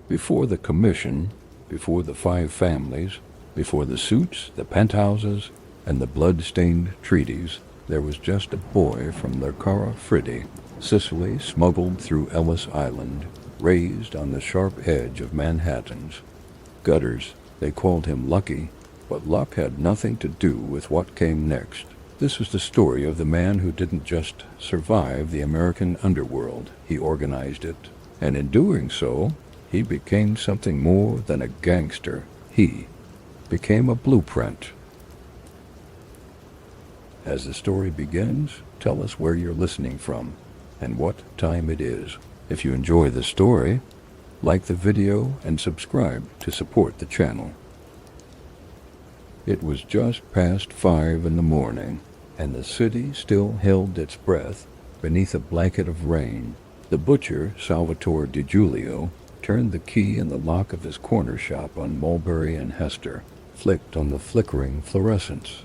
Before the commission, before the 5 families, before the suits, the penthouses, and the blood-stained treaties, there was just a boy from Lercara Friddi, Sicily, smuggled through Ellis Island, raised on the sharp edge of Manhattan's gutters. They called him Lucky, but luck had nothing to do with what came next. This was the story of the man who didn't just survive the American underworld, he organized it, and in doing so, he became something more than a gangster. He became a blueprint. As the story begins, tell us where you're listening from and what time it is. If you enjoy the story, like the video and subscribe to support the channel. It was just past 5 in the morning, and the city still held its breath beneath a blanket of rain. The butcher, Salvatore Di Giulio, turned the key in the lock of his corner shop on Mulberry and Hester, flicked on the flickering fluorescence,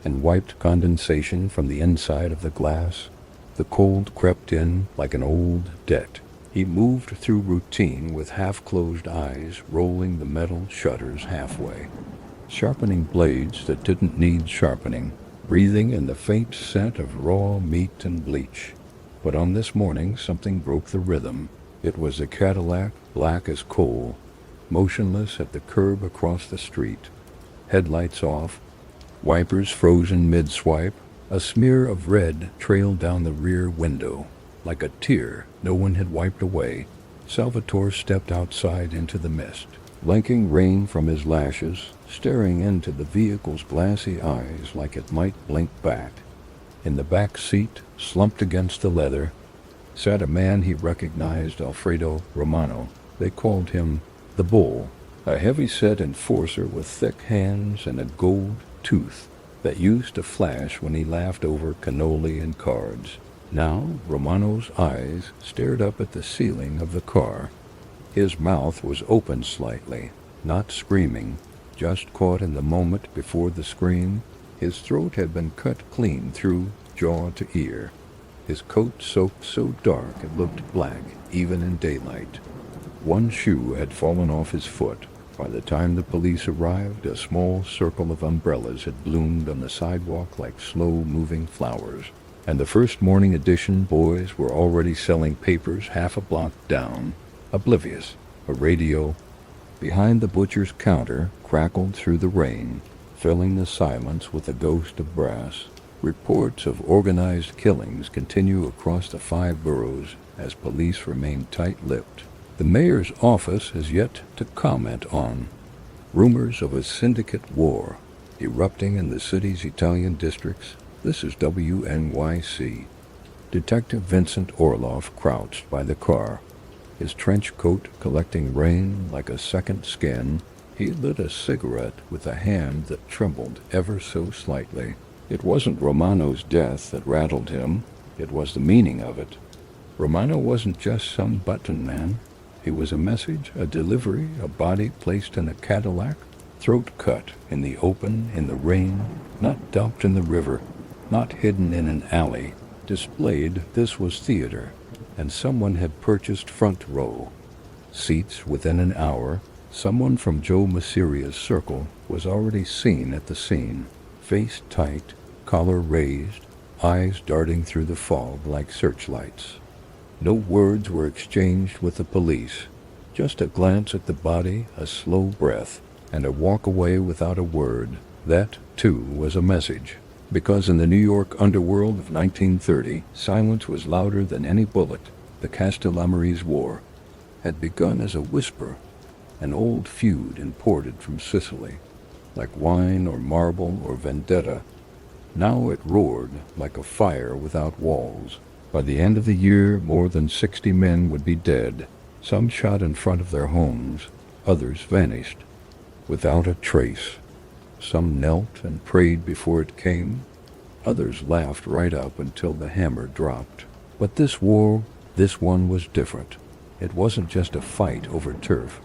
and wiped condensation from the inside of the glass. The cold crept in like an old debt. He moved through routine with half-closed eyes, rolling the metal shutters halfway, sharpening blades that didn't need sharpening, breathing in the faint scent of raw meat and bleach. But on this morning, something broke the rhythm. It was a Cadillac, black as coal, motionless at the curb across the street, headlights off, wipers frozen mid-swipe. A smear of red trailed down the rear window, like a tear no one had wiped away. Salvatore stepped outside into the mist, blinking rain from his lashes, staring into the vehicle's glassy eyes like it might blink back. In the back seat, slumped against the leather, sat a man he recognized, Alfredo Romano. They called him the Bull, a heavy-set enforcer with thick hands and a gold tooth that used to flash when he laughed over cannoli and cards. Now Romano's eyes stared up at the ceiling of the car. His mouth was open slightly, not screaming, just caught in the moment before the scream. His throat had been cut clean through jaw to ear. His coat soaked so dark it looked black even in daylight. One shoe had fallen off his foot. By the time the police arrived, a small circle of umbrellas had bloomed on the sidewalk like slow-moving flowers, and the first morning edition boys were already selling papers half a block down, oblivious. A radio behind the butcher's counter crackled through the rain, filling the silence with a ghost of brass. Reports of organized killings continue across the 5 boroughs as police remain tight-lipped. The mayor's office has yet to comment on rumors of a syndicate war erupting in the city's Italian districts. This is WNYC. Detective Vincent Orloff crouched by the car, his trench coat collecting rain like a second skin. He lit a cigarette with a hand that trembled ever so slightly. It wasn't Romano's death that rattled him, it was the meaning of it. Romano wasn't just some button man. He was a message, a delivery, a body placed in a Cadillac, throat cut in the open, in the rain, not dumped in the river, not hidden in an alley. Displayed, this was theater, and someone had purchased front row. Seats within an hour. Someone from Joe Masseria's circle was already seen at the scene, face tight, collar raised, eyes darting through the fog like searchlights. No words were exchanged with the police, just a glance at the body, a slow breath, and a walk away without a word. That, too, was a message, because in the New York underworld of 1930, silence was louder than any bullet. The Castellammarese War had begun as a whisper, an old feud imported from Sicily, like wine or marble or vendetta. Now it roared like a fire without walls. By the end of the year, more than 60 men would be dead, some shot in front of their homes, others vanished, without a trace. Some knelt and prayed before it came, others laughed right up until the hammer dropped. But this war, this one was different. It wasn't just a fight over turf.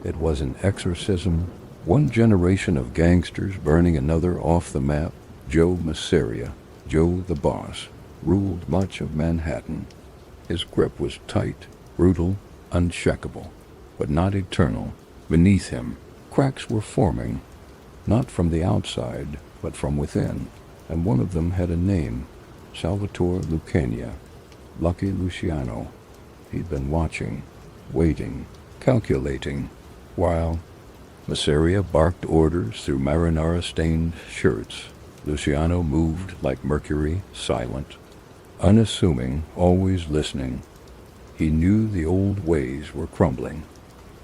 It was an exorcism, one generation of gangsters burning another off the map. Joe Masseria, Joe the Boss, ruled much of Manhattan. His grip was tight, brutal, uncheckable. but not eternal. Beneath him, cracks were forming, not from the outside, but from within, and one of them had a name, Salvatore Lucania, Lucky Luciano. He'd been watching, waiting, calculating, while Masseria barked orders through marinara-stained shirts. Luciano moved like Mercury, silent, unassuming, always listening. He knew the old ways were crumbling.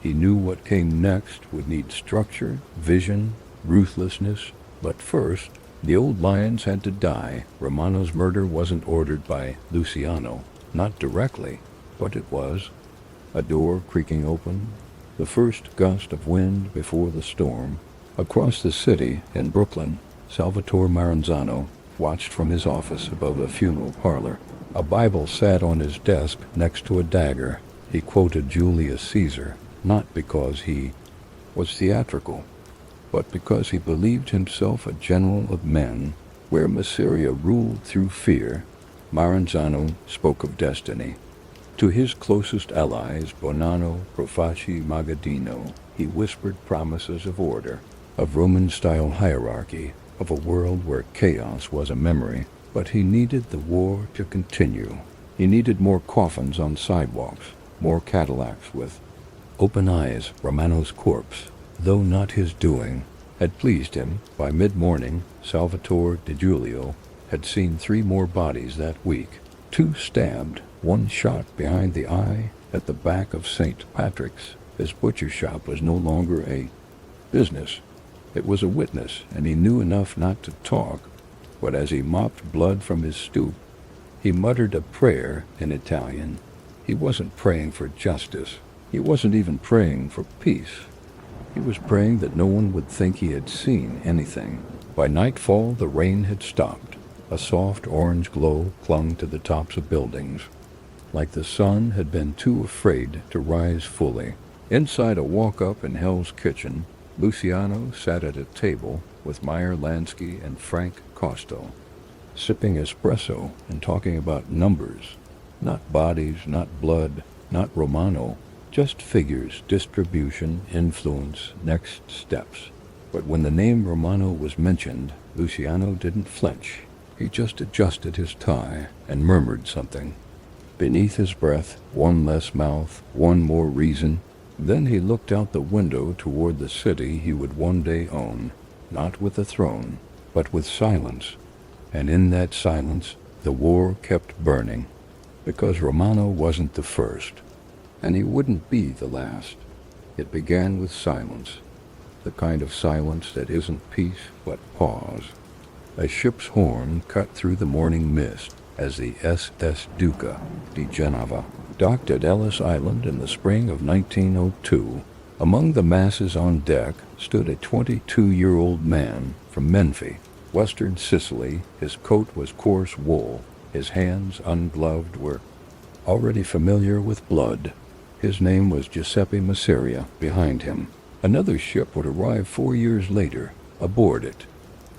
He knew what came next would need structure, vision, ruthlessness, but first, the old lions had to die. Romano's murder wasn't ordered by Luciano, not directly, but it was. A door creaking open, the first gust of wind before the storm. Across the city, in Brooklyn, Salvatore Maranzano watched from his office above a funeral parlor. A Bible sat on his desk next to a dagger. He quoted Julius Caesar, not because he was theatrical, but because he believed himself a general of men. Where Masseria ruled through fear, Maranzano spoke of destiny. To his closest allies, Bonanno, Profaci, Magaddino, he whispered promises of order, of Roman-style hierarchy, of a world where chaos was a memory. But he needed the war to continue. He needed more coffins on sidewalks, more Cadillacs with open eyes. Romano's corpse, though not his doing, had pleased him. By mid-morning, Salvatore Di Giulio had seen 3 more bodies that week. 2 stabbed, 1 shot behind the eye at the back of St. Patrick's. His butcher shop was no longer a business. It was a witness, and he knew enough not to talk. But as he mopped blood from his stoop, he muttered a prayer in Italian. He wasn't praying for justice. He wasn't even praying for peace. He was praying that no one would think he had seen anything. By nightfall, the rain had stopped. A soft orange glow clung to the tops of buildings, like the sun had been too afraid to rise fully. Inside a walk-up in Hell's Kitchen, Luciano sat at a table with Meyer Lansky and Frank Costo, sipping espresso and talking about numbers. Not bodies, not blood, not Romano, just figures, distribution, influence, next steps. But when the name Romano was mentioned, Luciano didn't flinch. He just adjusted his tie and murmured something. Beneath his breath, 1 less mouth, 1 more reason. Then he looked out the window toward the city he would one day own, not with a throne, but with silence. And in that silence, the war kept burning, because Romano wasn't the first, and he wouldn't be the last. It began with silence, the kind of silence that isn't peace but pause. A ship's horn cut through the morning mist as the SS Duca di Genova docked at Ellis Island in the spring of 1902. Among the masses on deck stood a 22-year-old man from Menfi, western Sicily. His coat was coarse wool. His hands, ungloved, were already familiar with blood. His name was Giuseppe Masseria. Behind him, another ship would arrive 4 years later. Aboard it,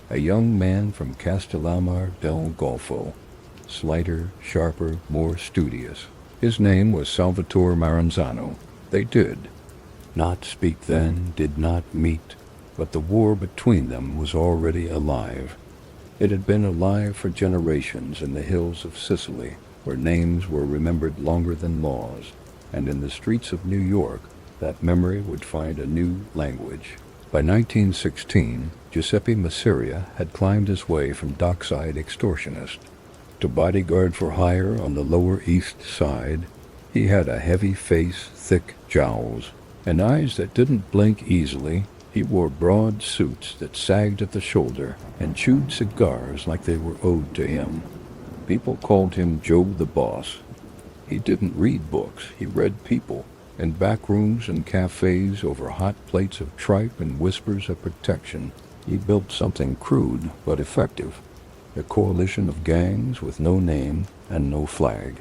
a young man from Castellammarese del Golfo, slighter, sharper, more studious. His name was Salvatore Maranzano. They did not speak then, did not meet, but the war between them was already alive. It had been alive for generations in the hills of Sicily, where names were remembered longer than laws, and in the streets of New York, that memory would find a new language. By 1916, Giuseppe Masseria had climbed his way from dockside extortionist to bodyguard for hire on the Lower East Side. He had a heavy face, thick jowls, and eyes that didn't blink easily. He wore broad suits that sagged at the shoulder and chewed cigars like they were owed to him. People called him Joe the Boss. He didn't read books, he read people. In back rooms and cafes over hot plates of tripe and whispers of protection, he built something crude but effective. A coalition of gangs with no name and no flag.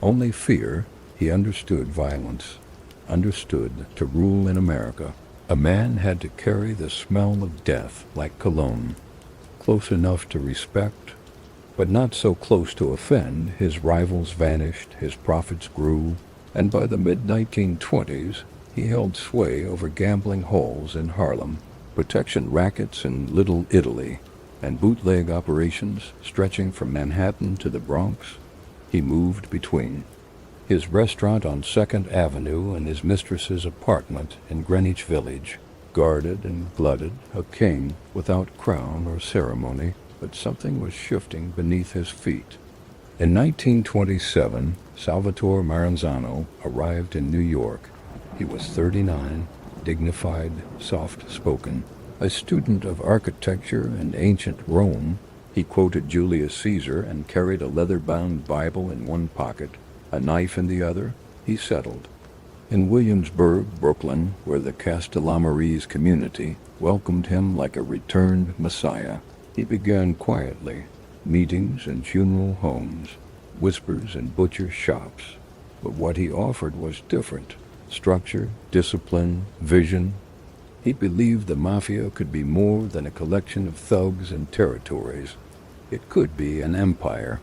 Only fear. He understood violence, understood to rule in America. A man had to carry the smell of death like cologne, close enough to respect, but not so close to offend. His rivals vanished, his profits grew, and by the mid-1920s, He held sway over gambling halls in Harlem, protection rackets in Little Italy, and bootleg operations stretching from Manhattan to the Bronx. He moved between his restaurant on 2nd Avenue and his mistress's apartment in Greenwich Village, guarded and glutted, a king without crown or ceremony, but something was shifting beneath his feet. In 1927, Salvatore Maranzano arrived in New York. He was 39, dignified, soft-spoken. A student of architecture and ancient Rome, he quoted Julius Caesar and carried a leather-bound Bible in one pocket, a knife in the other. He settled in Williamsburg, Brooklyn, where the Castellammarese community welcomed him like a returned messiah. He began quietly, meetings in funeral homes, whispers in butcher shops. But what he offered was different. Structure, discipline, vision. He believed the mafia could be more than a collection of thugs and territories. It could be an empire,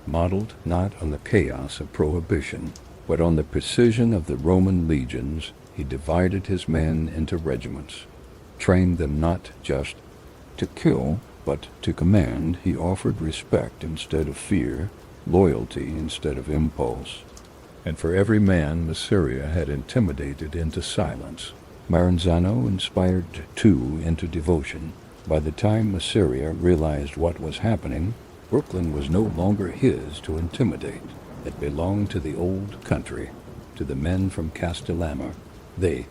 modeled not on the chaos of prohibition, but on the precision of the Roman legions. He divided his men into regiments, trained them not just to kill, but to command. He offered respect instead of fear, loyalty instead of impulse. And for every man Masseria had intimidated into silence, Maranzano inspired two into devotion. By the time Masseria realized what was happening, Brooklyn was no longer his to intimidate. It belonged to the old country, to the men from Castellammarese.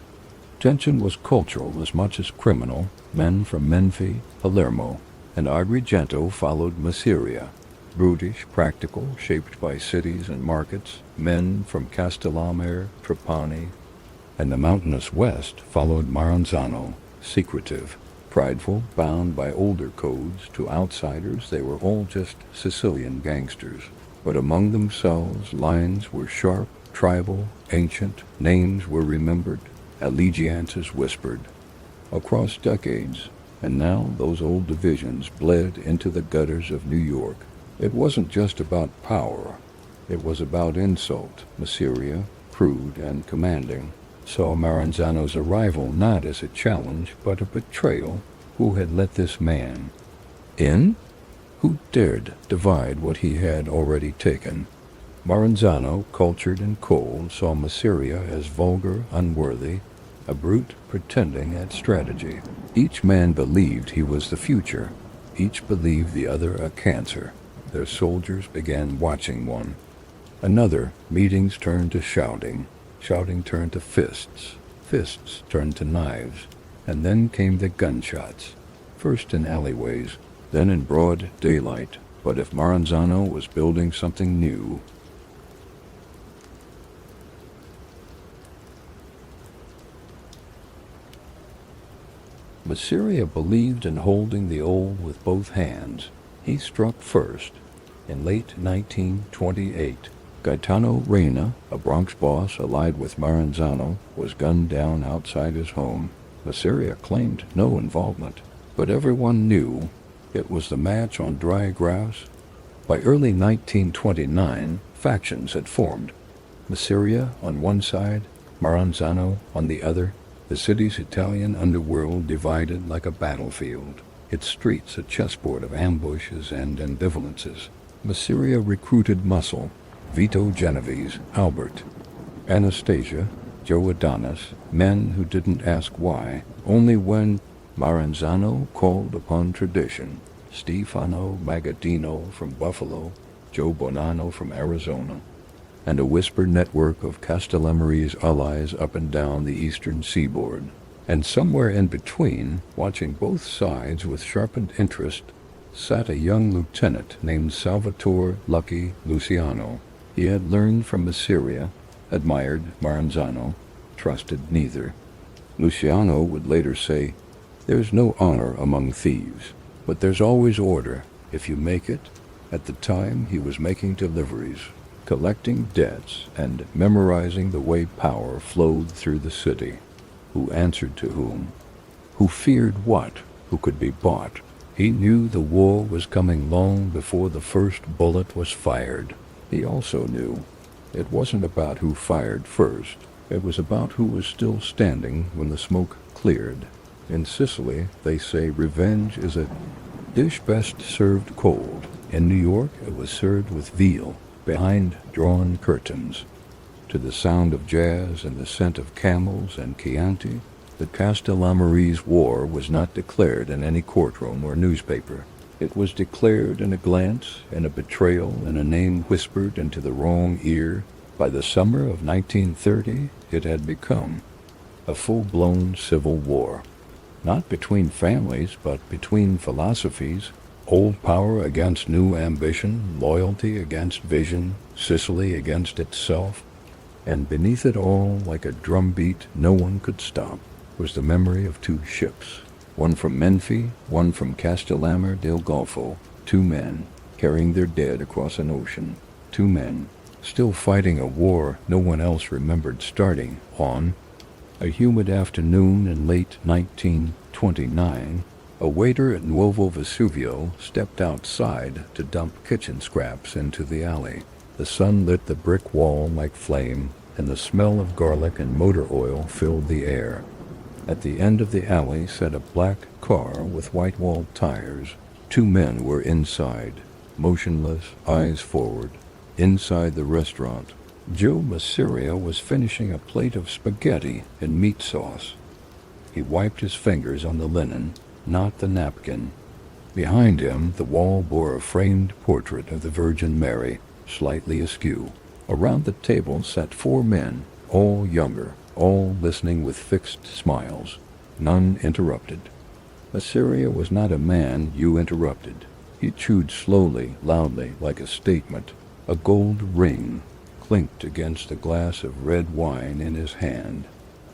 Tension was cultural as much as criminal. Men from Menfi, Palermo, and Agrigento followed Masseria. Brutish, practical, shaped by cities and markets. Men from Castellammarese, Trapani, and the mountainous west followed Maranzano. Secretive, prideful, bound by older codes. To outsiders they were all just Sicilian gangsters. But among themselves lines were sharp, tribal, ancient. Names were remembered, allegiances whispered. Across decades, and now those old divisions bled into the gutters of New York. It wasn't just about power. It was about insult. Masseria, crude and commanding, saw Maranzano's arrival not as a challenge, but a betrayal. Who had let this man in? Who dared divide what he had already taken? Maranzano, cultured and cold, saw Masseria as vulgar, unworthy, a brute pretending at strategy. Each man believed he was the future. Each believed the other a cancer. Their soldiers began watching one another. Meetings turned to shouting. Shouting turned to fists. Fists turned to knives. And then came the gunshots. First in alleyways, then in broad daylight. But if Maranzano was building something new, Masseria believed in holding the old with both hands. He struck first. In late 1928, Gaetano Reina, a Bronx boss allied with Maranzano, was gunned down outside his home. Masseria claimed no involvement, but everyone knew it was the match on dry grass. By early 1929, factions had formed. Masseria on one side, Maranzano on the other. The city's Italian underworld divided like a battlefield, its streets a chessboard of ambushes and ambivalences. Masseria recruited muscle, Vito Genovese, Albert, Anastasia, Joe Adonis, men who didn't ask why, only when. Maranzano called upon tradition. Stefano Magaddino from Buffalo, Joe Bonanno from Arizona, and a whispered network of Castellammarese allies up and down the eastern seaboard. And somewhere in between, watching both sides with sharpened interest, sat a young lieutenant named Salvatore "Lucky" Luciano. He had learned from Masseria, admired Maranzano, trusted neither. Luciano would later say, "There's no honor among thieves, but there's always order if you make it." At the time he was making deliveries, collecting debts, and memorizing the way power flowed through the city. Who answered to whom? Who feared what? Who could be bought? He knew the war was coming long before the first bullet was fired. He also knew it wasn't about who fired first. It was about who was still standing when the smoke cleared. In Sicily, they say revenge is a dish best served cold. In New York, it was served with veal, behind drawn curtains. To the sound of jazz and the scent of camels and Chianti, the Castellammarese War was not declared in any courtroom or newspaper. It was declared in a glance, in a betrayal, in a name whispered into the wrong ear. By the summer of 1930, it had become a full-blown civil war. Not between families, but between philosophies. Old power against new ambition, loyalty against vision, Sicily against itself. And beneath it all, like a drumbeat no one could stop, was the memory of two ships. One from Menfi, one from Castellamare del Golfo. 2 men, carrying their dead across an ocean. 2 men, still fighting a war no one else remembered starting on a humid afternoon in late 1929. A waiter at Nuovo Vesuvio stepped outside to dump kitchen scraps into the alley. The sun lit the brick wall like flame, and the smell of garlic and motor oil filled the air. At the end of the alley sat a black car with white-walled tires. 2 men were inside, motionless, eyes forward. Inside the restaurant, Joe Masseria was finishing a plate of spaghetti and meat sauce. He wiped his fingers on the linen, not the napkin. Behind him, the wall bore a framed portrait of the Virgin Mary, slightly askew. Around the table sat 4 men, all younger, all listening with fixed smiles, none interrupted. Masseria was not a man you interrupted. He chewed slowly, loudly, like a statement. A gold ring clinked against a glass of red wine in his hand.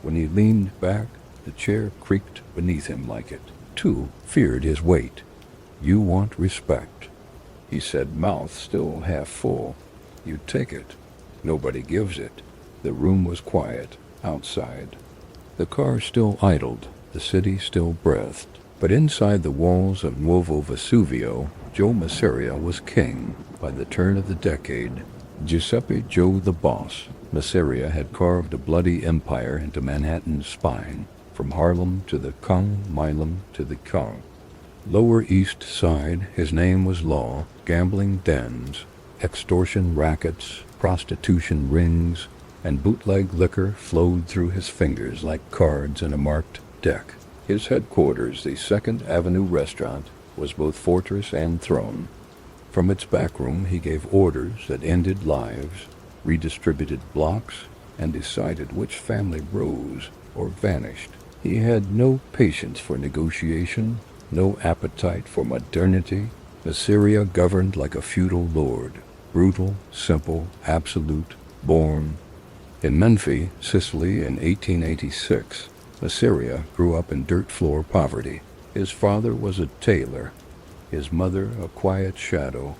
When he leaned back, the chair creaked beneath him like it. 2 feared his weight. "You want respect," he said, mouth still half full. "You take it. Nobody gives it." The room was quiet. Outside, the car still idled, the city still breathed. But inside the walls of Nuovo Vesuvio, Joe Masseria was king. By the turn of the decade, Giuseppe Joe the Boss, Masseria had carved a bloody empire into Manhattan's spine, from Harlem to the Kong, Milam to the Kong. Lower East Side, his name was law, gambling dens, extortion rackets, prostitution rings, and bootleg liquor flowed through his fingers like cards in a marked deck. His headquarters, the 2nd Avenue restaurant, was both fortress and throne. From its back room he gave orders that ended lives, redistributed blocks, and decided which family rose or vanished. He had no patience for negotiation, no appetite for modernity. Masseria governed like a feudal lord, brutal, simple, absolute, born. In Menfi, Sicily in 1886, Masseria grew up in dirt-floor poverty. His father was a tailor, his mother a quiet shadow.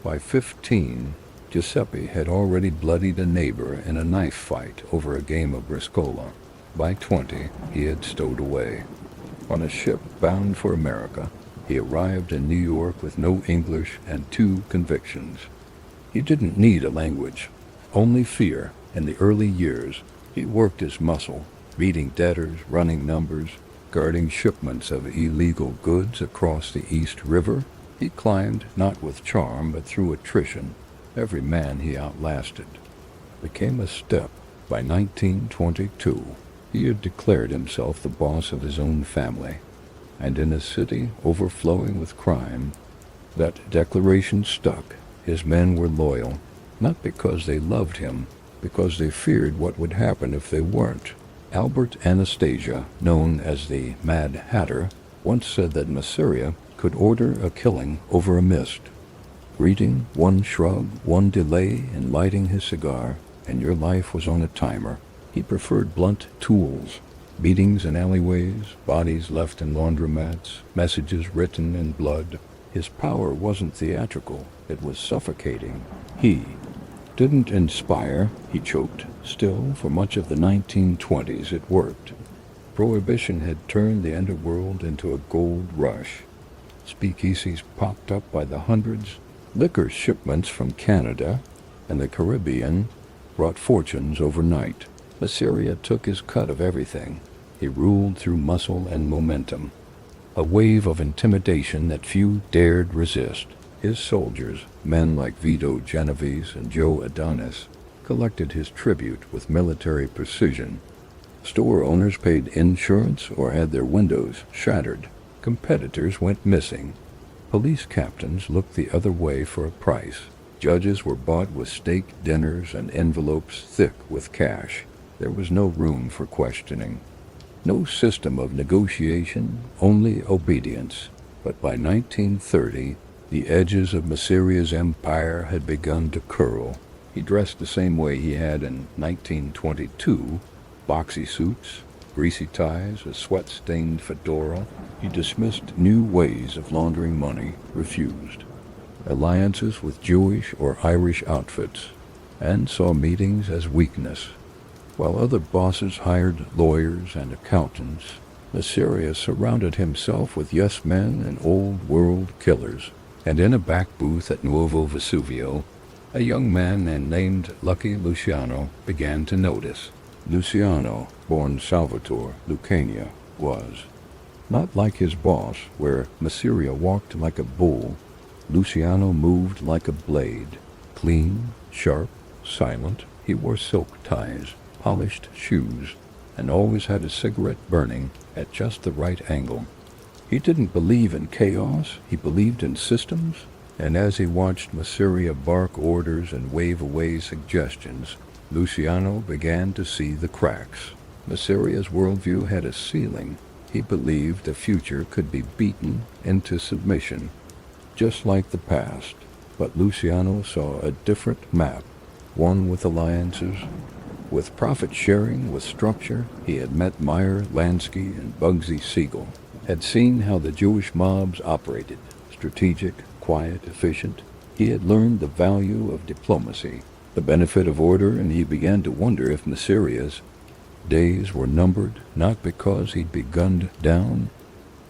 By 15, Giuseppe had already bloodied a neighbor in a knife fight over a game of briscola. By 20, he had stowed away. On a ship bound for America, he arrived in New York with no English and 2 convictions. He didn't need a language, only fear. In the early years, he worked his muscle, beating debtors, running numbers, guarding shipments of illegal goods across the East River. He climbed not with charm, but through attrition. Every man he outlasted became a step. By 1922, he had declared himself the boss of his own family. And in a city overflowing with crime, that declaration stuck. His men were loyal, not because they loved him, because they feared what would happen if they weren't. Albert Anastasia, known as the Mad Hatter, once said that Masseria could order a killing over a mist. Greeting, one shrug, one delay in lighting his cigar, and your life was on a timer. He preferred blunt tools, beatings in alleyways, bodies left in laundromats, messages written in blood. His power wasn't theatrical, it was suffocating. He didn't inspire, he choked. Still, for much of the 1920s it worked. Prohibition had turned the underworld into a gold rush. Speakeasies popped up by the hundreds. Liquor shipments from Canada and the Caribbean brought fortunes overnight. Masseria took his cut of everything. He ruled through muscle and momentum, a wave of intimidation that few dared resist. His soldiers, men like Vito Genovese and Joe Adonis, collected his tribute with military precision. Store owners paid insurance or had their windows shattered. Competitors went missing. Police captains looked the other way for a price. Judges were bought with steak dinners and envelopes thick with cash. There was no room for questioning. No system of negotiation, only obedience. But by 1930, the edges of Masseria's empire had begun to curl. He dressed the same way he had in 1922, boxy suits, greasy ties, a sweat-stained fedora. He dismissed new ways of laundering money, refused alliances with Jewish or Irish outfits, and saw meetings as weakness. While other bosses hired lawyers and accountants, Masseria surrounded himself with yes-men and old-world killers. And in a back booth at Nuovo Vesuvio, a young man named Lucky Luciano began to notice. Luciano, born Salvatore Lucania, was not like his boss, where Masseria walked like a bull. Luciano moved like a blade, clean, sharp, silent. He wore silk ties, polished shoes, and always had a cigarette burning at just the right angle. He didn't believe in chaos, he believed in systems, and as he watched Masseria bark orders and wave away suggestions, Luciano began to see the cracks. Masseria's worldview had a ceiling. He believed the future could be beaten into submission, just like the past. But Luciano saw a different map, one with alliances, with profit sharing, with structure. He had met Meyer, Lansky, and Bugsy Siegel, had seen how the Jewish mobs operated, strategic, quiet, efficient. He had learned the value of diplomacy, the benefit of order, and he began to wonder if Masseria's days were numbered, not because he'd be gunned down,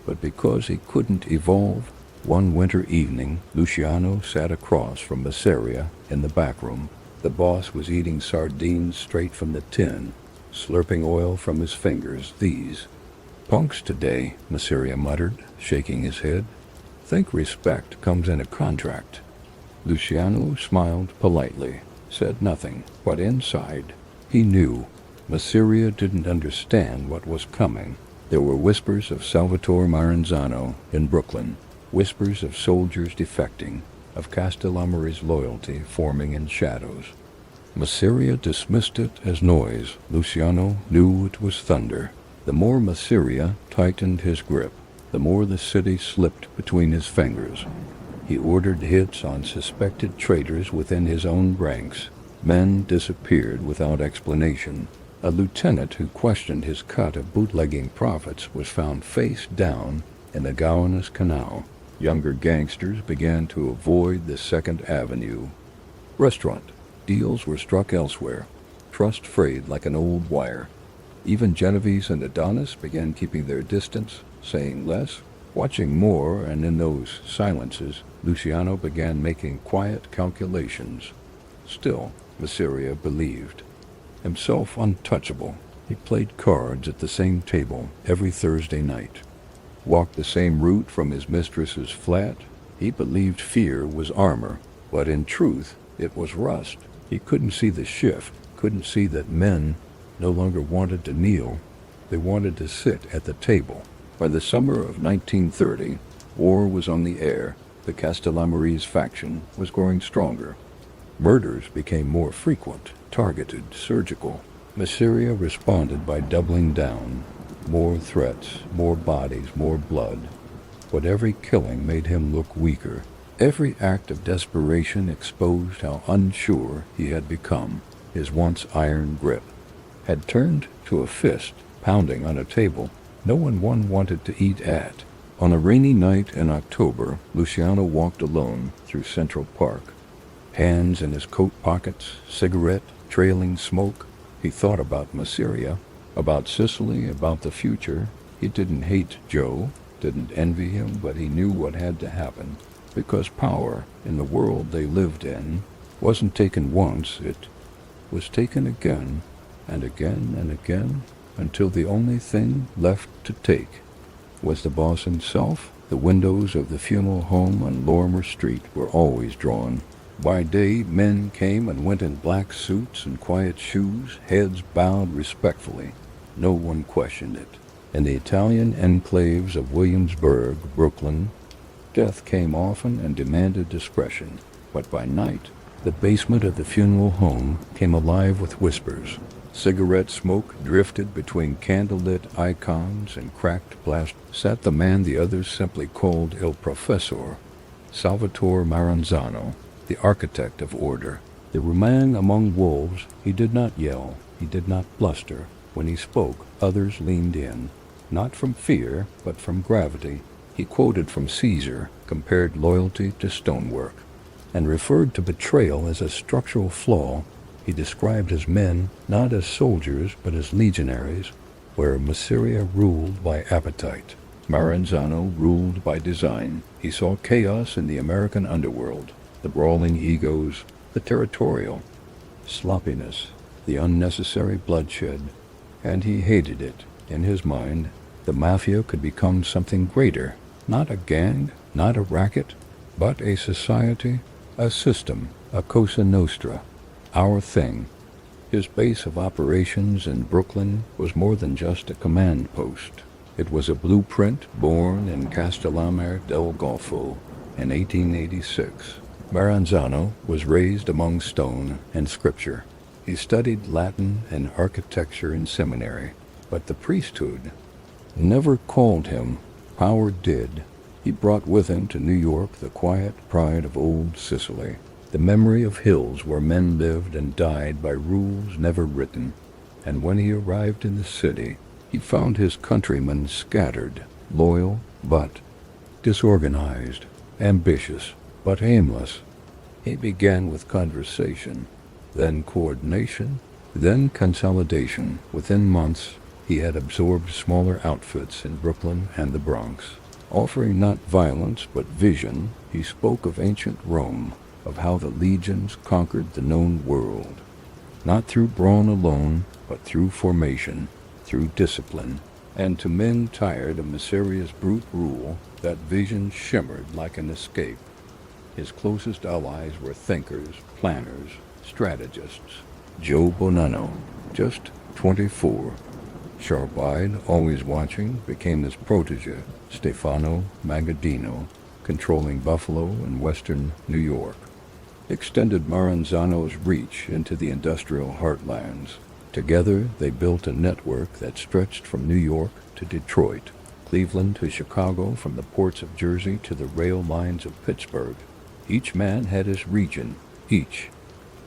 but because he couldn't evolve. One winter evening, Luciano sat across from Masseria in the back room. The boss was eating sardines straight from the tin, slurping oil from his fingers. These punks today, Masseria muttered, shaking his head. Think respect comes in a contract. Luciano smiled politely, said nothing, but inside, he knew. Masseria didn't understand what was coming. There were whispers of Salvatore Maranzano in Brooklyn, whispers of soldiers defecting, of Castellammarese loyalty forming in shadows. Masseria dismissed it as noise. Luciano knew it was thunder. The more Masseria tightened his grip, the more the city slipped between his fingers. He ordered hits on suspected traitors within his own ranks. Men disappeared without explanation. A lieutenant who questioned his cut of bootlegging profits was found face down in the Gowanus Canal. Younger gangsters began to avoid the Second Avenue restaurant. Deals were struck elsewhere. Trust frayed like an old wire. Even Genovese and Adonis began keeping their distance, saying less, watching more, and in those silences, Luciano began making quiet calculations. Still, Masseria believed himself untouchable. He played cards at the same table every Thursday night, walked the same route from his mistress's flat. He believed fear was armor, but in truth, it was rust. He couldn't see the shift, couldn't see that men no longer wanted to kneel. They wanted to sit at the table. By the summer of 1930, war was on the air. The Castellammarese faction was growing stronger. Murders became more frequent, targeted, surgical. Masseria responded by doubling down. More threats, more bodies, more blood. But every killing made him look weaker. Every act of desperation exposed how unsure he had become. His once iron grip had turned to a fist, pounding on a table no one wanted to eat at. On a rainy night in October, Luciano walked alone through Central Park, hands in his coat pockets, cigarette trailing smoke. He thought about Masseria, about Sicily, about the future. He didn't hate Joe, didn't envy him, but he knew what had to happen, because power in the world they lived in wasn't taken once, it was taken again. and again, until the only thing left to take was the boss himself. The windows of the funeral home on Lorimer Street were always drawn. By day, men came and went in black suits and quiet shoes, heads bowed respectfully. No one questioned it. In the Italian enclaves of Williamsburg, Brooklyn, death came often and demanded discretion. But by night, the basement of the funeral home came alive with whispers. Cigarette smoke drifted between candlelit icons and cracked blast. Sat the man the others simply called Il Professor, Salvatore Maranzano, the architect of order. The man among wolves. He did not yell, he did not bluster. When he spoke, others leaned in, not from fear, but from gravity. He quoted from Caesar, compared loyalty to stonework, and referred to betrayal as a structural flaw. He described his men not as soldiers, but as legionaries, where Masseria ruled by appetite. Maranzano ruled by design. He saw chaos in the American underworld, the brawling egos, the territorial sloppiness, the unnecessary bloodshed, and he hated it. In his mind, the mafia could become something greater, not a gang, not a racket, but a society, a system, a Cosa Nostra, our thing. His base of operations in Brooklyn was more than just a command post. It was a blueprint born in Castellammarese del Golfo in 1886. Maranzano was raised among stone and scripture. He studied Latin and architecture in seminary, but the priesthood never called him. Power did. He brought with him to New York the quiet pride of old Sicily, the memory of hills where men lived and died by rules never written. And when he arrived in the city, he found his countrymen scattered, loyal but disorganized, ambitious but aimless. He began with conversation, then coordination, then consolidation. Within months, he had absorbed smaller outfits in Brooklyn and the Bronx. Offering not violence but vision, he spoke of ancient Rome, of how the legions conquered the known world, not through brawn alone, but through formation, through discipline. And to men tired of Masseria's brute rule, that vision shimmered like an escape. His closest allies were thinkers, planners, strategists. Joe Bonanno, just 24, sharp-eyed, always watching, became his protege, Stefano Magaddino, controlling Buffalo and western New York, extended Maranzano's reach into the industrial heartlands. Together, they built a network that stretched from New York to Detroit, Cleveland to Chicago, from the ports of Jersey to the rail lines of Pittsburgh. Each man had his region, each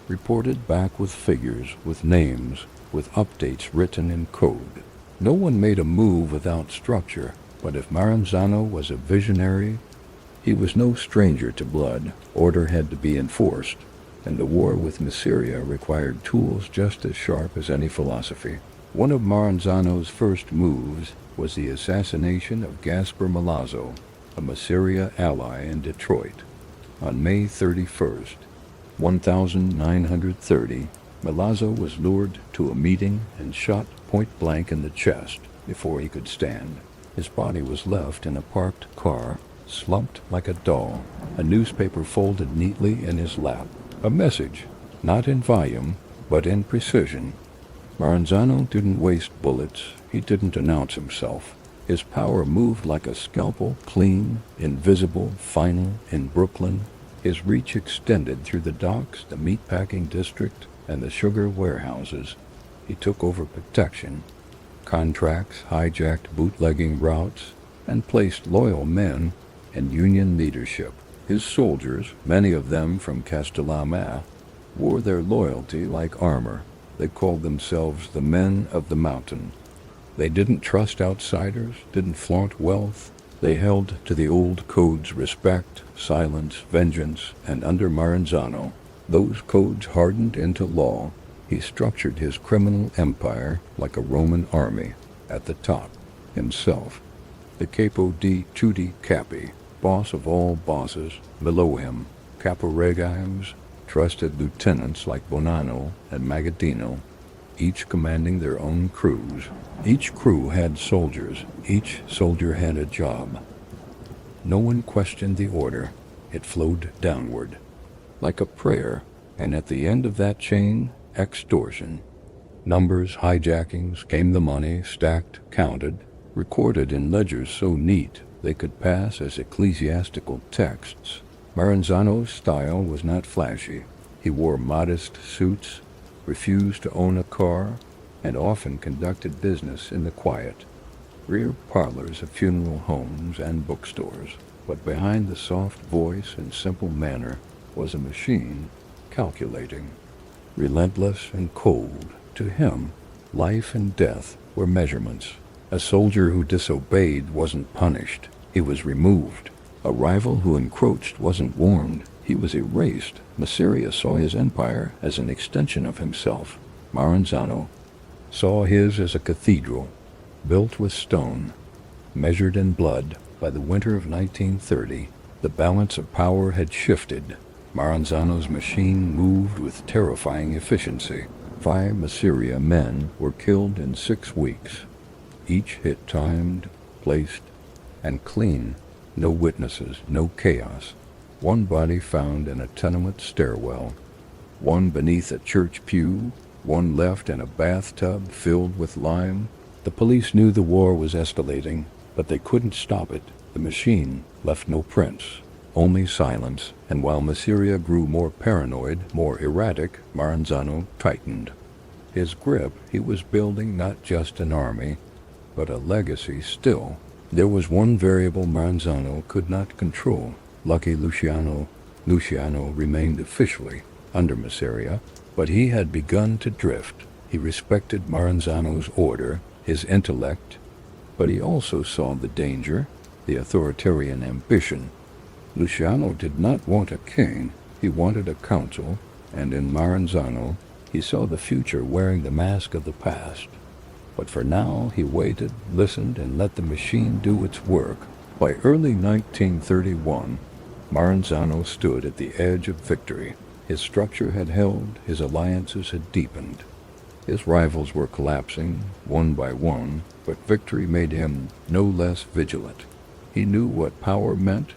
reported back with figures, with names, with updates written in code. No one made a move without structure, but if Maranzano was a visionary, he was no stranger to blood. Order had to be enforced, and the war with Masseria required tools just as sharp as any philosophy. One of Maranzano's first moves was the assassination of Gaspar Milazzo, a Masseria ally in Detroit. On May 31st, 1930, Milazzo was lured to a meeting and shot point-blank in the chest before he could stand. His body was left in a parked car, slumped like a doll, a newspaper folded neatly in his lap. A message, not in volume, but in precision. Maranzano didn't waste bullets. He didn't announce himself. His power moved like a scalpel, clean, invisible, final, in Brooklyn. His reach extended through the docks, the meatpacking district, and the sugar warehouses. He took over protection, contracts, hijacked bootlegging routes, and placed loyal men in Union leadership. His soldiers, many of them from Castellammarese, wore their loyalty like armor. They called themselves the Men of the Mountain. They didn't trust outsiders, didn't flaunt wealth. They held to the old codes: respect, silence, vengeance, and under Maranzano, those codes hardened into law. He structured his criminal empire like a Roman army. At the top, himself, the Capo di Tutti Capi, boss of all bosses. Below him, caporegimes, trusted lieutenants like Bonanno and Magaddino. each commanding their own crews. Each crew had soldiers. Each soldier had a job. No one questioned the order. It flowed downward, like a prayer, and at the end of that chain, extortion. Numbers, hijackings, came the money, stacked, counted, recorded in ledgers so neat they could pass as ecclesiastical texts. Maranzano's style was not flashy. He wore modest suits, refused to own a car, and often conducted business in the quiet, rear parlors of funeral homes and bookstores. But behind the soft voice and simple manner was a machine, calculating, relentless and cold. To him, life and death were measurements. A soldier who disobeyed wasn't punished. He was removed. A rival who encroached wasn't warned. He was erased. Masiria saw his empire as an extension of himself. Maranzano saw his as a cathedral, built with stone, measured in blood. By the winter of 1930, the balance of power had shifted. Maranzano's machine moved with terrifying efficiency. 5 Masiria men were killed in 6 weeks. Each hit timed, placed, and clean. No witnesses, no chaos. One body found in a tenement stairwell, one beneath a church pew, one left in a bathtub filled with lime. The police knew the war was escalating, but they couldn't stop it. The machine left no prints, only silence, and while Masiria grew more paranoid, more erratic, Maranzano tightened. His grip, he was building not just an army, but a legacy still. There was one variable Maranzano could not control. Lucky Luciano remained officially under Masiria, but he had begun to drift. He respected Maranzano's order, his intellect, but he also saw the danger, the authoritarian ambition. Luciano did not want a king, he wanted a council, and in Maranzano he saw the future wearing the mask of the past. But for now he waited, listened, and let the machine do its work. By early 1931, Maranzano stood at the edge of victory. His structure had held, his alliances had deepened. His rivals were collapsing, one by one, but victory made him no less vigilant. He knew what power meant,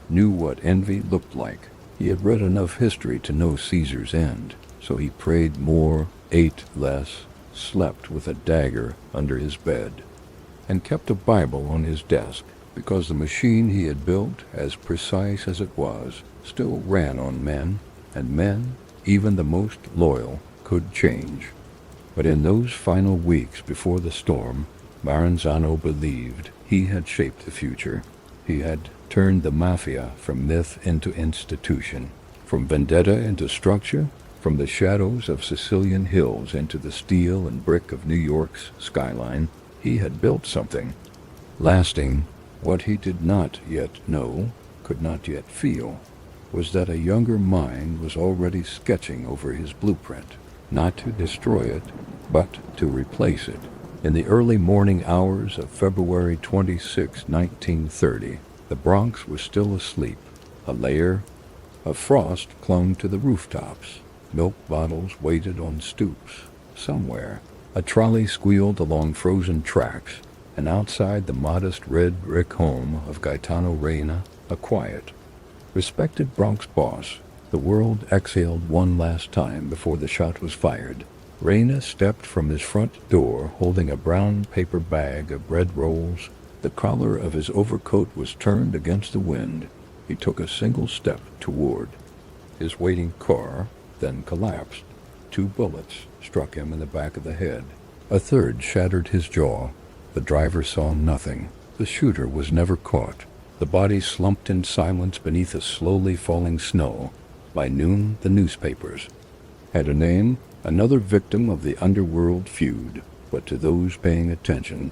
knew what envy looked like. He had read enough history to know Caesar's end, so he prayed more, ate less, slept with a dagger under his bed, and kept a Bible on his desk, because the machine he had built, as precise as it was, still ran on men, and men, even the most loyal, could change. But in those final weeks before the storm, Maranzano believed he had shaped the future. He had turned the mafia from myth into institution, from vendetta into structure, from the shadows of Sicilian hills into the steel and brick of New York's skyline. He had built something lasting. What he did not yet know, could not yet feel, was that a younger mind was already sketching over his blueprint, not to destroy it, but to replace it. In the early morning hours of February 26, 1930, the Bronx was still asleep. A layer of frost clung to the rooftops. Milk bottles waited on stoops. Somewhere, a trolley squealed along frozen tracks, and outside the modest red brick home of Gaetano Reina, a quiet, respected Bronx boss, the world exhaled one last time before the shot was fired. Reina stepped from his front door holding a brown paper bag of bread rolls. The collar of his overcoat was turned against the wind. He took a single step toward his waiting car, then collapsed. 2 bullets struck him in the back of the head. A third shattered his jaw. The driver saw nothing. The shooter was never caught. The body slumped in silence beneath the slowly falling snow. By noon, the newspapers had a name, another victim of the underworld feud. But to those paying attention,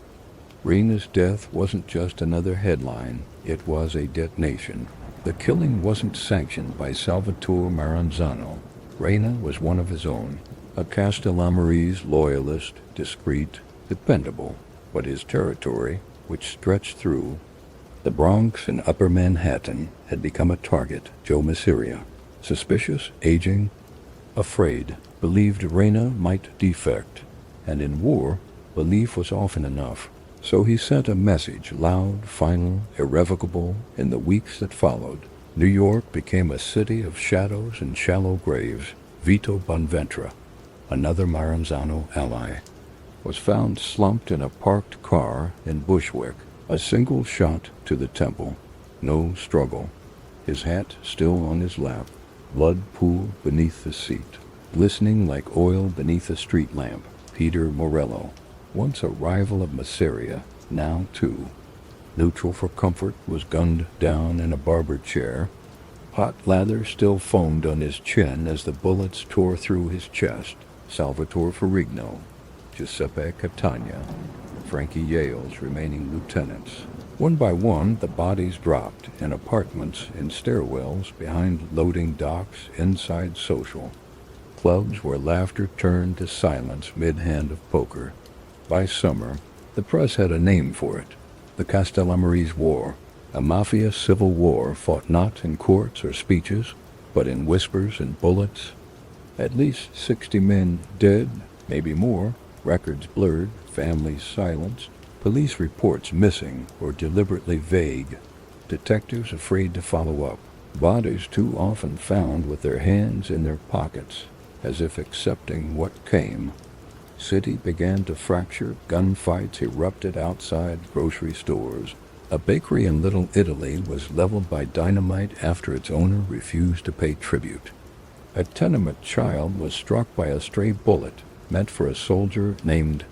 Reina's death wasn't just another headline. It was a detonation. The killing wasn't sanctioned by Salvatore Maranzano. Reina was one of his own, a Castellammarese loyalist, discreet, dependable. But his territory, which stretched through the Bronx and Upper Manhattan, had become a target. Joe Masiria, suspicious, aging, afraid, believed Reina might defect. and in war, belief was often enough. So he sent a message, loud, final, irrevocable, in the weeks that followed. New York became a city of shadows and shallow graves. Vito Bonventre, another Maranzano ally, was found slumped in a parked car in Bushwick. A single shot to the temple. No struggle. His hat still on his lap. Blood pooled beneath the seat. Glistening like oil beneath a street lamp. Peter Morello, once a rival of Masseria, now too. Neutral for comfort, was gunned down in a barber chair. Hot lather still foamed on his chin as the bullets tore through his chest. Salvatore Ferrigno, Giuseppe Catania, Frankie Yale's remaining lieutenants. One by one, the bodies dropped in apartments, in stairwells, behind loading docks, inside social. Clubs where laughter turned to silence mid-hand of poker. By summer, the press had a name for it. The Castellammarese War, a mafia civil war fought not in courts or speeches, but in whispers and bullets. At least 60 men dead, maybe more, records blurred, families silenced, police reports missing or deliberately vague, detectives afraid to follow up, bodies too often found with their hands in their pockets, as if accepting what came. City began to fracture, gunfights erupted outside grocery stores. A bakery in Little Italy was leveled by dynamite after its owner refused to pay tribute. A tenement child was struck by a stray bullet meant for a soldier named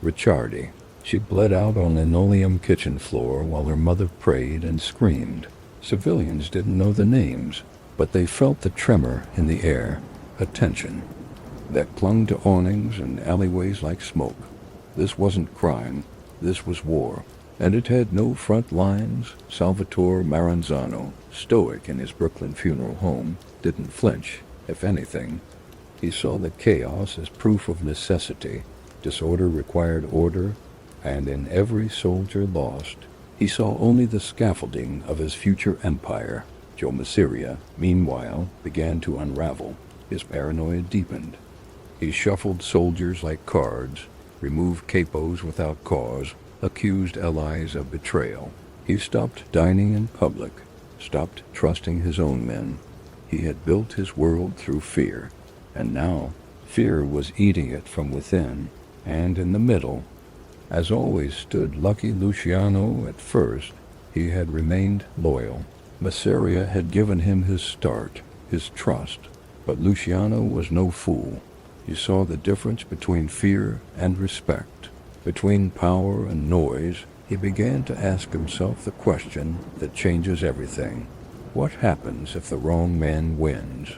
Ricciardi. She bled out on linoleum kitchen floor while her mother prayed and screamed. Civilians didn't know the names, but they felt the tremor in the air, a tension that clung to awnings and alleyways like smoke. This wasn't crime, this was war, and it had no front lines. Salvatore Maranzano, stoic in his Brooklyn funeral home, didn't flinch. If anything, he saw the chaos as proof of necessity. Disorder required order, and in every soldier lost, he saw only the scaffolding of his future empire. Joe Masseria, meanwhile, began to unravel. His paranoia deepened. He shuffled soldiers like cards, removed capos without cause, accused allies of betrayal. He stopped dining in public, stopped trusting his own men. He had built his world through fear, and now fear was eating it from within. And in the middle, as always, stood lucky Luciano. At first, he had remained loyal. Masseria had given him his start, his trust, but Luciano was no fool. He saw the difference between fear and respect, between power and noise. He began to ask himself the question that changes everything. What happens if the wrong man wins?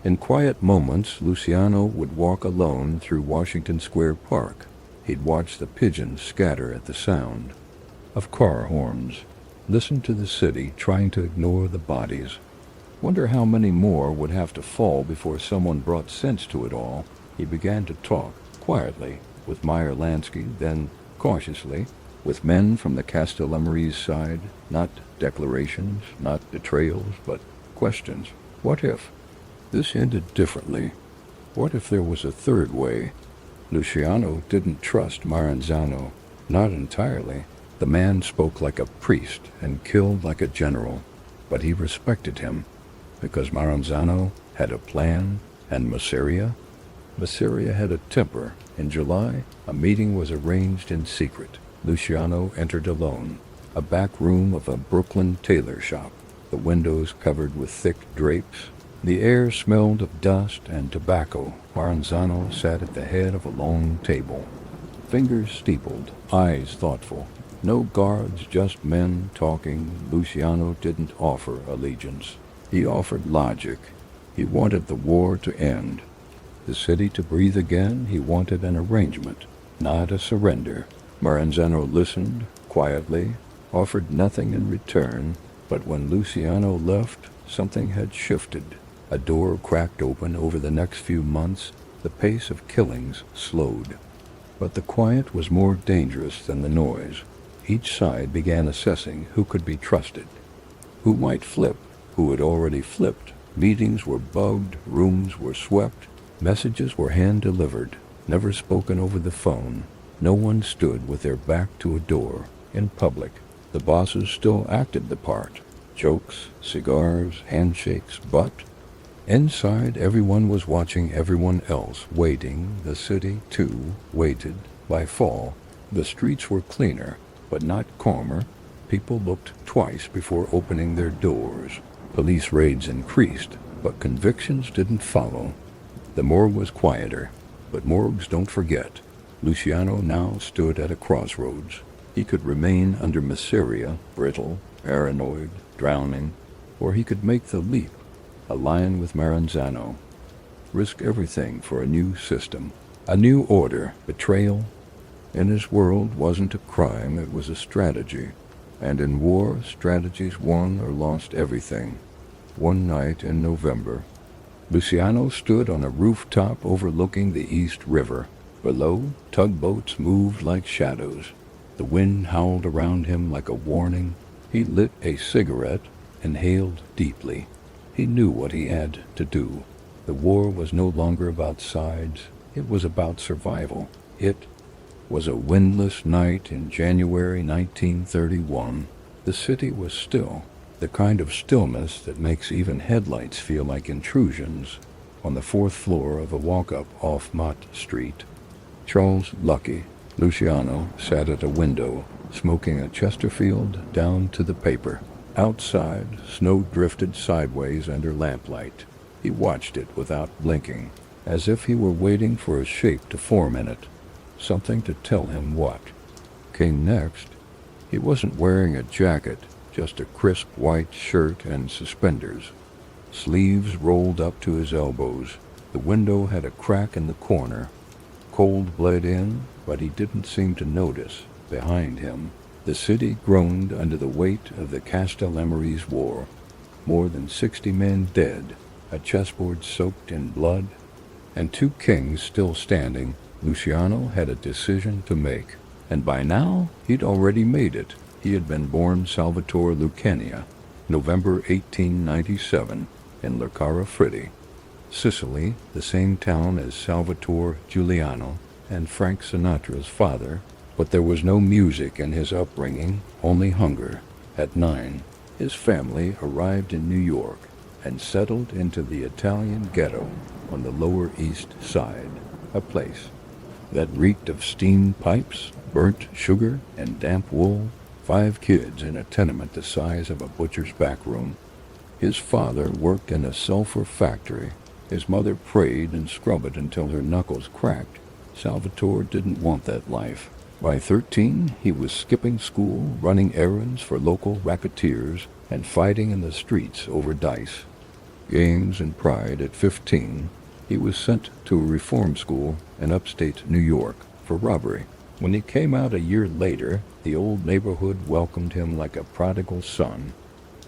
In quiet moments, Luciano would walk alone through Washington Square Park. He'd watch the pigeons scatter at the sound of car horns, listen to the city trying to ignore the bodies. Wonder how many more would have to fall before someone brought sense to it all. He began to talk, quietly, with Meyer Lansky, then cautiously, with men from the Castellammarese side, not declarations, not betrayals, but questions. What if this ended differently? What if there was a third way? Luciano didn't trust Maranzano, not entirely. The man spoke like a priest and killed like a general, but he respected him, because Maranzano had a plan, and Masseria had a temper. In July, a meeting was arranged in secret. Luciano entered alone, a back room of a Brooklyn tailor shop, the windows covered with thick drapes. The air smelled of dust and tobacco. Maranzano sat at the head of a long table, fingers steepled, eyes thoughtful. No guards, just men talking. Luciano didn't offer allegiance. He offered logic. He wanted the war to end, the city to breathe again. He wanted an arrangement, not a surrender. Maranzano listened quietly, offered nothing in return, but when Luciano left, something had shifted. A door cracked open. Over the next few months, the pace of killings slowed. But the quiet was more dangerous than the noise. Each side began assessing who could be trusted, who might flip, who had already flipped. Meetings were bugged, rooms were swept, messages were hand-delivered. never spoken over the phone. No one stood with their back to a door. In public, the bosses still acted the part. Jokes, cigars, handshakes, but inside everyone was watching everyone else, waiting. The city, too, waited. By fall, the streets were cleaner, but not calmer. People looked twice before opening their doors. Police raids increased, but convictions didn't follow. The morgue was quieter, but morgues don't forget. Luciano now stood at a crossroads. He could remain under miseria, brittle, paranoid, drowning, or he could make the leap, align with Maranzano, risk everything for a new system, a new order. Betrayal in his world wasn't a crime, it was a strategy. And in war, strategies won or lost everything. One night in November, Luciano stood on a rooftop overlooking the East River. Below, tugboats moved like shadows. The wind howled around him like a warning. He lit a cigarette, inhaled deeply. He knew what he had to do. The war was no longer about sides. It was about survival. It was a windless night in January 1931. The city was still, the kind of stillness that makes even headlights feel like intrusions. On the fourth floor of a walk-up off Mott Street, Charles Lucky, Luciano, sat at a window, smoking a Chesterfield down to the paper. Outside, snow drifted sideways under lamplight. He watched it without blinking, as if he were waiting for a shape to form in it, something to tell him what came next. He wasn't wearing a jacket, just a crisp white shirt and suspenders, sleeves rolled up to his elbows. The window had a crack in the corner. Cold bled in, but he didn't seem to notice. Behind him, the city groaned under the weight of the Castellammarese war. More than 60 men dead, a chessboard soaked in blood, and 2 kings still standing. Luciano had a decision to make, and by now he'd already made it. He had been born Salvatore Lucania, November 1897, in Lercara Fritti, Sicily, the same town as Salvatore Giuliano and Frank Sinatra's father. But there was no music in his upbringing, only hunger. At 9, his family arrived in New York and settled into the Italian ghetto on the Lower East Side, a place that reeked of steam pipes, burnt sugar, and damp wool. 5 kids in a tenement the size of a butcher's back room. His father worked in a sulfur factory. His mother prayed and scrubbed until her knuckles cracked. Salvatore didn't want that life. By 13, he was skipping school, running errands for local racketeers, and fighting in the streets over dice, games, and pride. At 15, he was sent to a reform school in upstate New York for robbery. When he came out a year later, the old neighborhood welcomed him like a prodigal son.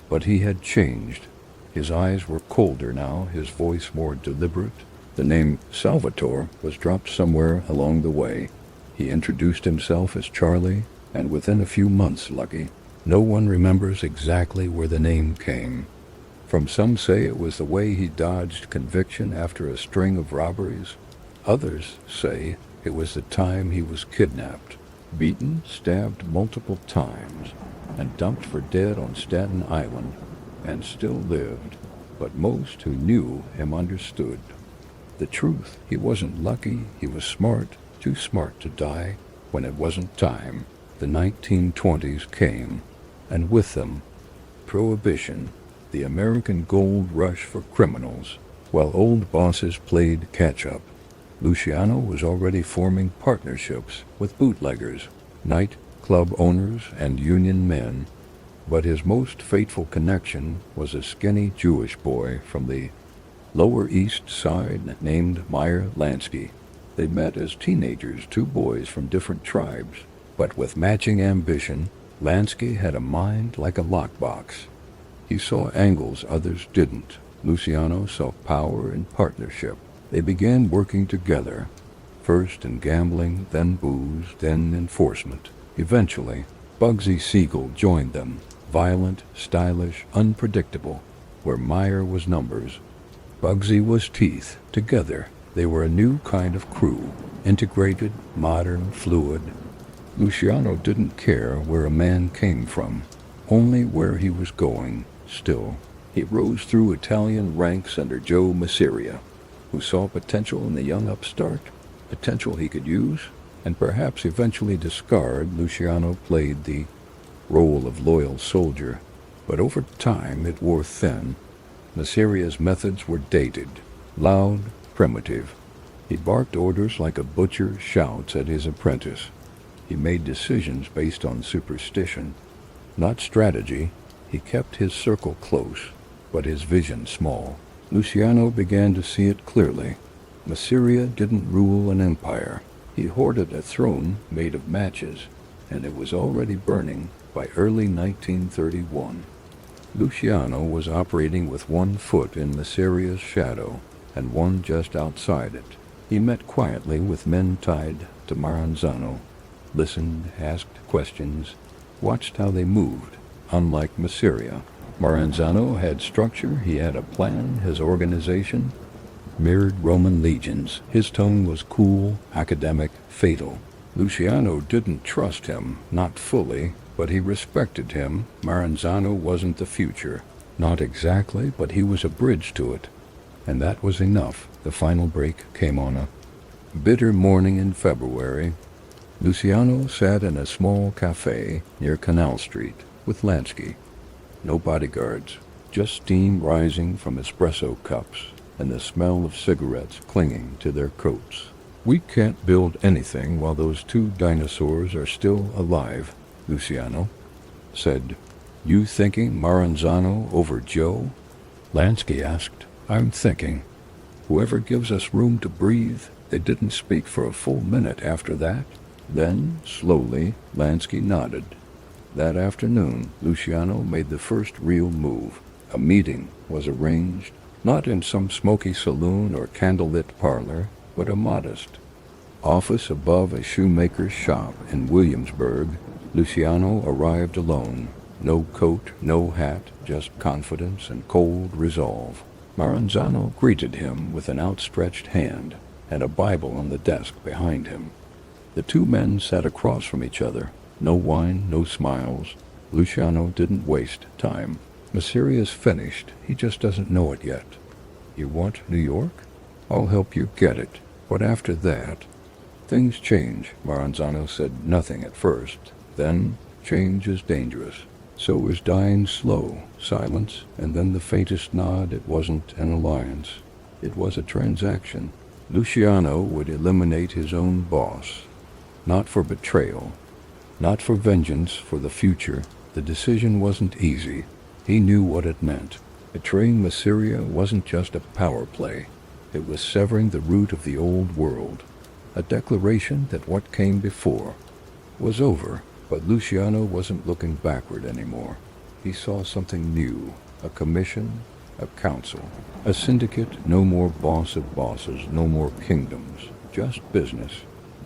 But he had changed. His eyes were colder now, his voice more deliberate. The name Salvatore was dropped somewhere along the way. He introduced himself as Charlie, and within a few months, Lucky. No one remembers exactly where the name came from. Some say it was the way he dodged conviction after a string of robberies. Others say it was the time he was kidnapped, beaten, stabbed multiple times, and dumped for dead on Staten Island, and still lived. But most who knew him understood the truth. He wasn't lucky, he was smart, too smart to die when it wasn't time. The 1920s came, and with them, Prohibition, the American gold rush for criminals. While old bosses played catch-up, Luciano was already forming partnerships with bootleggers, night club owners, and union men. But his most fateful connection was a skinny Jewish boy from the Lower East Side named Meyer Lansky. They met as teenagers, 2 boys from different tribes, but with matching ambition. Lansky had a mind like a lockbox. He saw angles others didn't. Luciano saw power in partnership. They began working together, first in gambling, then booze, then enforcement. Eventually, Bugsy Siegel joined them, violent, stylish, unpredictable. Where Meyer was numbers, Bugsy was teeth. Together, They were a new kind of crew, integrated, modern, fluid. Luciano didn't care where a man came from, only where he was going, still. He rose through Italian ranks under Joe Masseria, who saw potential in the young upstart, potential he could use, and perhaps eventually discard. Luciano played the role of loyal soldier, but over time it wore thin. Masseria's methods were dated, loud, primitive. He barked orders like a butcher shouts at his apprentice. He made decisions based on superstition, not strategy. He kept his circle close, but his vision small. Luciano began to see it clearly. Masseria didn't rule an empire. He hoarded a throne made of matches, and it was already burning by early 1931. Luciano was operating with one foot in Masseria's shadow and one just outside it. He met quietly with men tied to Maranzano, listened, asked questions, watched how they moved. Unlike Masseria, Maranzano had structure, he had a plan. His organization mirrored Roman legions. His tone was cool, academic, fatal. Luciano didn't trust him, not fully, but he respected him. Maranzano wasn't the future. Not exactly, but he was a bridge to it. And that was enough. The final break came on a bitter morning in February. Luciano sat in a small cafe near Canal Street with Lansky. No bodyguards, just steam rising from espresso cups and the smell of cigarettes clinging to their coats. "We can't build anything while those two dinosaurs are still alive," Luciano said. "You thinking Maranzano over Joe?" Lansky asked. "I'm thinking. Whoever gives us room to breathe." They didn't speak for a full minute after that. Then, slowly, Lansky nodded. That afternoon, Luciano made the first real move. A meeting was arranged, not in some smoky saloon or candlelit parlor, but a modest office above a shoemaker's shop in Williamsburg. Luciano arrived alone. No coat, no hat, just confidence and cold resolve. Maranzano greeted him with an outstretched hand and a Bible on the desk behind him. The two men sat across from each other. No wine, no smiles. Luciano didn't waste time. "Masseria's finished. He just doesn't know it yet." "You want New York? I'll help you get it. But after that..." "Things change." Maranzano said nothing at first. Then, change is dangerous. So is dying slow, silence, and then the faintest nod. It wasn't an alliance. It was a transaction. Luciano would eliminate his own boss. Not for betrayal. Not for vengeance, for the future. The decision wasn't easy. He knew what it meant. Betraying Masseria wasn't just a power play. It was severing the root of the old world. A declaration that what came before was over. But Luciano wasn't looking backward anymore. He saw something new. A commission, a council, a syndicate. No more boss of bosses, no more kingdoms. Just business.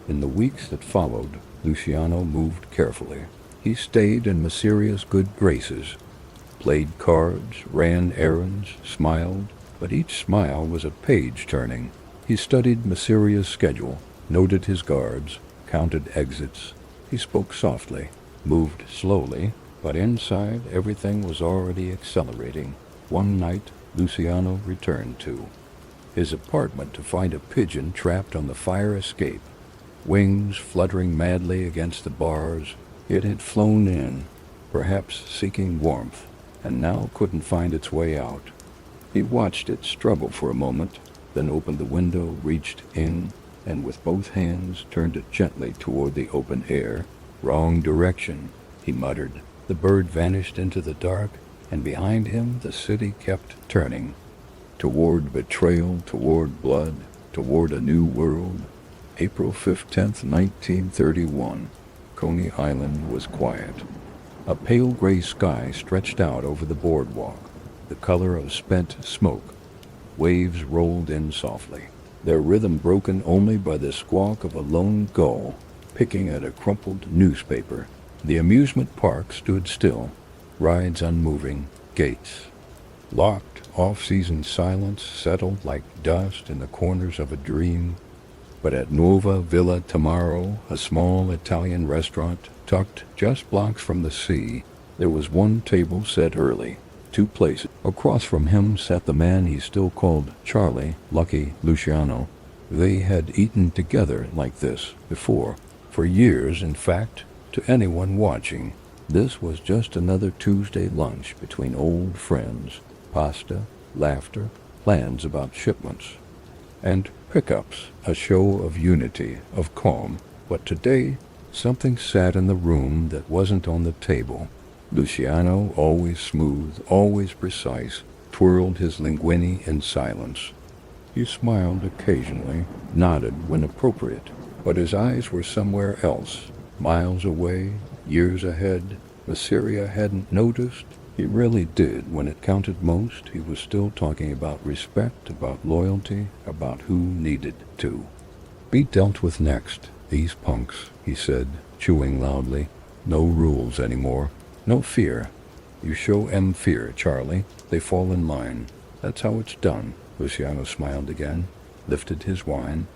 In the weeks that followed, Luciano moved carefully. He stayed in Masseria's good graces, played cards, ran errands, smiled, but each smile was a page turning. He studied Masseria's schedule, noted his guards, counted exits. He spoke softly, moved slowly, but inside everything was already accelerating. One night, Luciano returned to his apartment to find a pigeon trapped on the fire escape, wings fluttering madly against the bars. It had flown in, perhaps seeking warmth, and now couldn't find its way out. He watched it struggle for a moment, then opened the window, reached in, and with both hands turned it gently toward the open air. "Wrong direction," he muttered. The bird vanished into the dark, and behind him the city kept turning. Toward betrayal, toward blood, toward a new world. April 15th, 1931. Coney Island was quiet. A pale gray sky stretched out over the boardwalk, the color of spent smoke. Waves rolled in softly, their rhythm broken only by the squawk of a lone gull picking at a crumpled newspaper. The amusement park stood still, rides unmoving, gates Locked, off-season silence settled like dust in the corners of a dream. But at Nuova Villa Tamaro, a small Italian restaurant tucked just blocks from the sea, there was one table set early, 2 places. Across from him sat the man he still called Charlie, Lucky Luciano. They had eaten together like this before, for years, in fact, to anyone watching. This was just another Tuesday lunch between old friends. Pasta, laughter, plans about shipments, and pickups, a show of unity, of calm. But today, something sat in the room that wasn't on the table. Luciano, always smooth, always precise, twirled his linguine in silence. He smiled occasionally, nodded when appropriate, but his eyes were somewhere else, miles away, years ahead. Masseria hadn't noticed. He really did. When it counted most, he was still talking about respect, about loyalty, about who needed to be dealt with next. These punks, he said, chewing loudly. No rules anymore. No fear. You show 'em fear, Charlie. They fall in line. That's how it's done. Luciano smiled again, lifted his wine,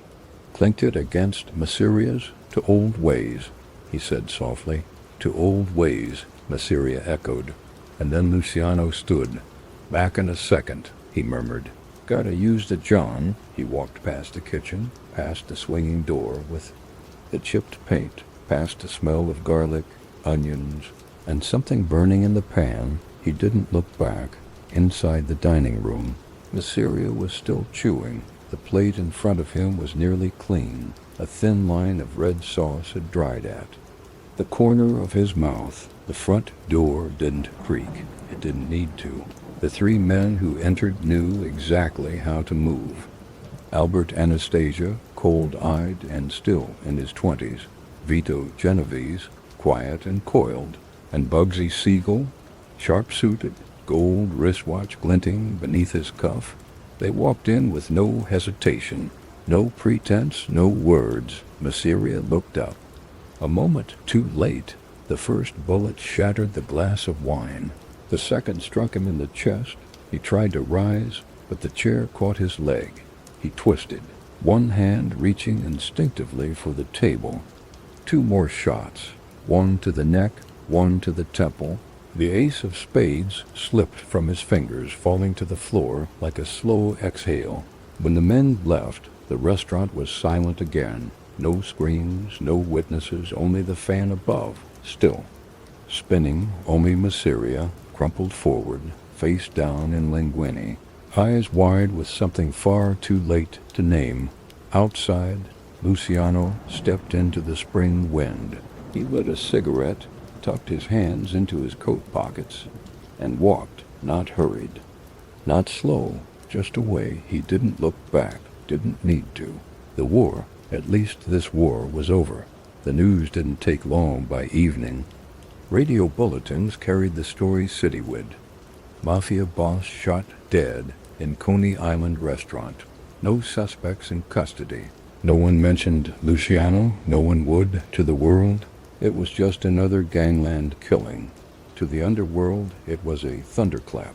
clinked it against Masseria's. To old ways, he said softly. To old ways, Masseria echoed. And then Luciano stood. Back in a second, he murmured. Gotta use the John. He walked past the kitchen, past the swinging door with the chipped paint, past the smell of garlic, onions, and something burning in the pan. He didn't look back. Inside the dining room, Masseria was still chewing. The plate in front of him was nearly clean. A thin line of red sauce had dried at the corner of his mouth. The front door didn't creak. It didn't need to. The 3 men who entered knew exactly how to move. Albert Anastasia, cold-eyed and still in his 20s. Vito Genovese, quiet and coiled. And Bugsy Siegel, sharp-suited, gold wristwatch glinting beneath his cuff. They walked in with no hesitation, no pretense, no words. Masseria looked up. A moment too late. The first bullet shattered the glass of wine. The second struck him in the chest. He tried to rise, but the chair caught his leg. He twisted, one hand reaching instinctively for the table. 2 more shots, one to the neck, one to the temple. The ace of spades slipped from his fingers, falling to the floor like a slow exhale. When the men left, the restaurant was silent again. No screams, no witnesses, only the fan above, still. Spinning, Omi Masseria crumpled forward, face down in linguine, eyes wide with something far too late to name. Outside, Luciano stepped into the spring wind. He lit a cigarette, tucked his hands into his coat pockets, and walked, not hurried, not slow, just away. He didn't look back, didn't need to. The war, at least this war, was over. The news didn't take long by evening. Radio bulletins carried the story cityward. Mafia boss shot dead in Coney Island restaurant. No suspects in custody. No one mentioned Luciano. No one would to the world. It was just another gangland killing. To the underworld, it was a thunderclap.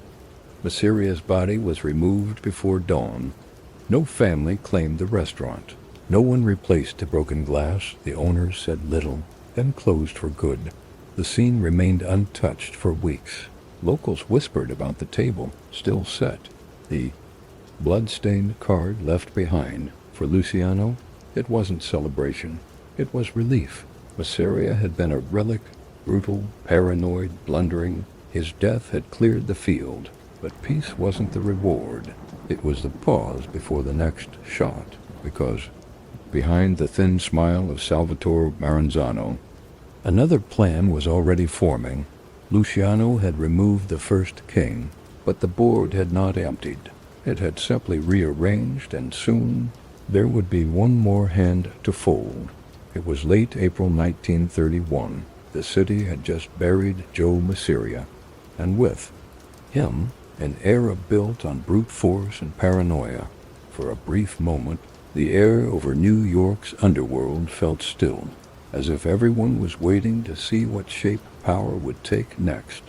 Masseria's body was removed before dawn. No family claimed the restaurant. No one replaced the broken glass. The owners said little, then closed for good. The scene remained untouched for weeks. Locals whispered about the table, still set. The blood-stained card left behind. For Luciano, it wasn't celebration. It was relief. Masseria had been a relic, brutal, paranoid, blundering. His death had cleared the field. But peace wasn't the reward. It was the pause before the next shot. Because behind the thin smile of Salvatore Maranzano, another plan was already forming. Luciano had removed the first king, but the board had not emptied. It had simply rearranged, and soon there would be one more hand to fold. It was late April 1931. The city had just buried Joe Masseria, and with him, an era built on brute force and paranoia. For a brief moment, the air over New York's underworld felt stilled, as if everyone was waiting to see what shape power would take next.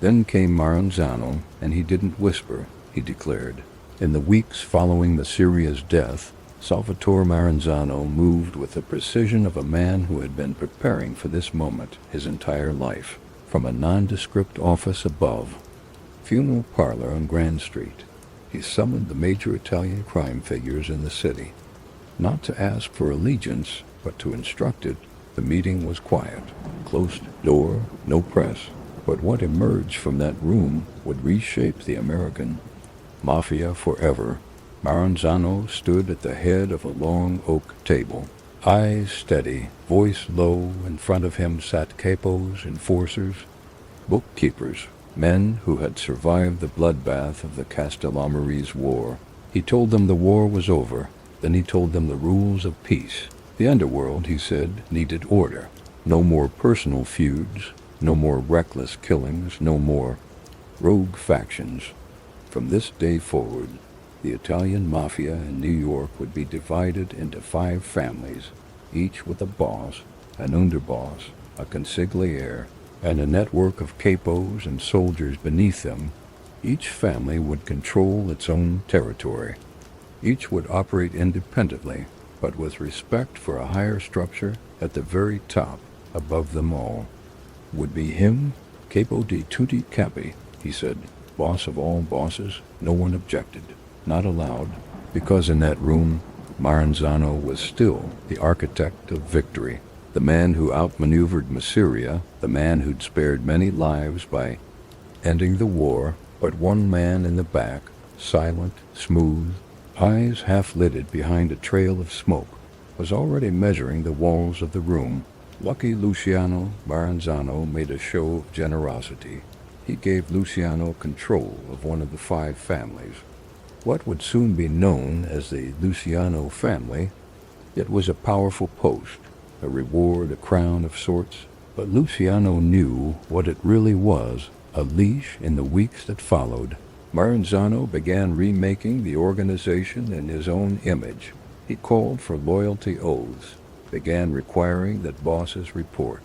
Then came Maranzano, and he didn't whisper, he declared. In the weeks following Messeria's death, Salvatore Maranzano moved with the precision of a man who had been preparing for this moment his entire life. From a nondescript office above, funeral parlor on Grand Street, he summoned the major Italian crime figures in the city, not to ask for allegiance, but to instruct it. The meeting was quiet, closed door, no press, but what emerged from that room would reshape the American mafia forever. Maranzano stood at the head of a long oak table, eyes steady, voice low. In front of him sat capos, enforcers, bookkeepers, men who had survived the bloodbath of the Castellammarese war. He told them the war was over. Then he told them the rules of peace. The underworld, he said, needed order. No more personal feuds, no more reckless killings, no more rogue factions. From this day forward, the Italian mafia in New York would be divided into 5 families, each with a boss, an underboss, a consigliere, and a network of capos and soldiers beneath them. Each family would control its own territory. Each would operate independently, but with respect for a higher structure at the very top, above them all. Would be him, capo di tutti capi, he said, boss of all bosses. No one objected. Not allowed, because in that room, Maranzano was still the architect of victory, the man who outmaneuvered Messeria, the man who'd spared many lives by ending the war, but one man in the back, silent, smooth, eyes half-lidded behind a trail of smoke, was already measuring the walls of the room. Lucky Luciano, Maranzano made a show of generosity. He gave Luciano control of one of the 5 families. What would soon be known as the Luciano family. It was a powerful post, a reward, a crown of sorts, but Luciano knew what it really was, a leash. In the weeks that followed, Maranzano began remaking the organization in his own image. He called for loyalty oaths, began requiring that bosses report.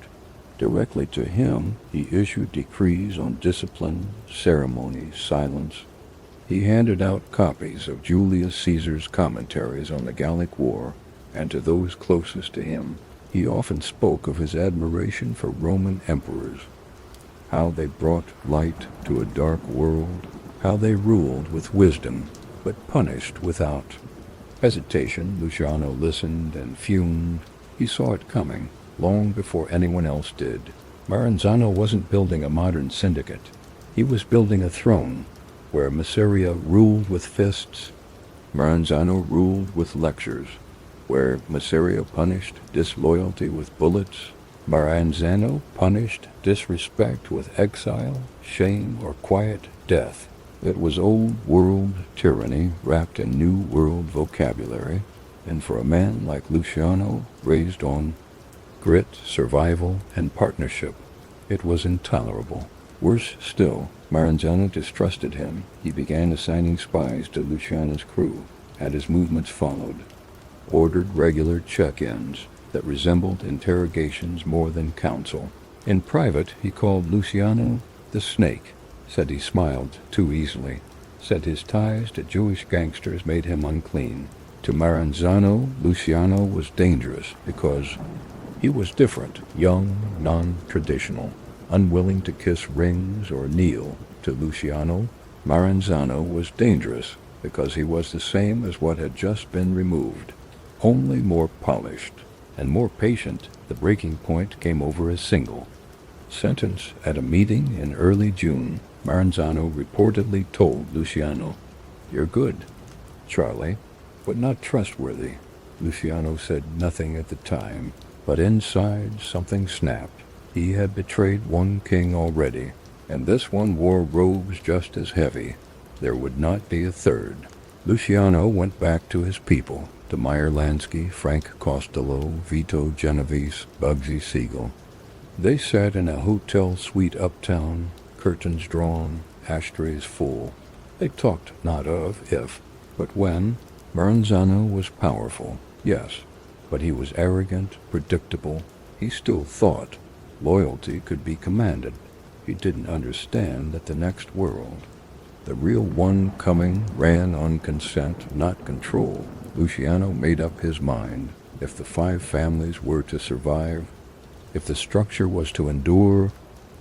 Directly to him, he issued decrees on discipline, ceremony, silence. He handed out copies of Julius Caesar's commentaries on the Gallic War, and to those closest to him, he often spoke of his admiration for Roman emperors, how they brought light to a dark world, how they ruled with wisdom, but punished without hesitation. Luciano listened and fumed. He saw it coming, long before anyone else did. Maranzano wasn't building a modern syndicate. He was building a throne, where Messeria ruled with fists, Maranzano ruled with lectures. Where Messeria punished disloyalty with bullets, Maranzano punished disrespect with exile, shame, or quiet death. It was old world tyranny wrapped in new world vocabulary, and for a man like Luciano, raised on grit, survival, and partnership, it was intolerable. Worse still, Maranzano distrusted him. He began assigning spies to Luciano's crew, had his movements followed, ordered regular check-ins that resembled interrogations more than counsel. In private, he called Luciano the Snake, said he smiled too easily, said his ties to Jewish gangsters made him unclean. To Maranzano, Luciano was dangerous because he was different, young, non-traditional, unwilling to kiss rings or kneel. To Luciano, Maranzano was dangerous because he was the same as what had just been removed, only more polished and more patient. The breaking point came over a single sentence at a meeting in early June. Maranzano reportedly told Luciano, "You're good, Charlie, but not trustworthy." Luciano said nothing at the time, but inside something snapped. He had betrayed one king already, and this one wore robes just as heavy. There would not be a third. Luciano went back to his people, to Meyer Lansky, Frank Costello, Vito Genovese, Bugsy Siegel. They sat in a hotel suite uptown, curtains drawn, ashtrays full. They talked not of if, but when. Maranzano was powerful, yes, but he was arrogant, predictable. He still thought loyalty could be commanded. He didn't understand that the next world, the real one coming, ran on consent, not control. Luciano made up his mind. If the 5 families were to survive, if the structure was to endure,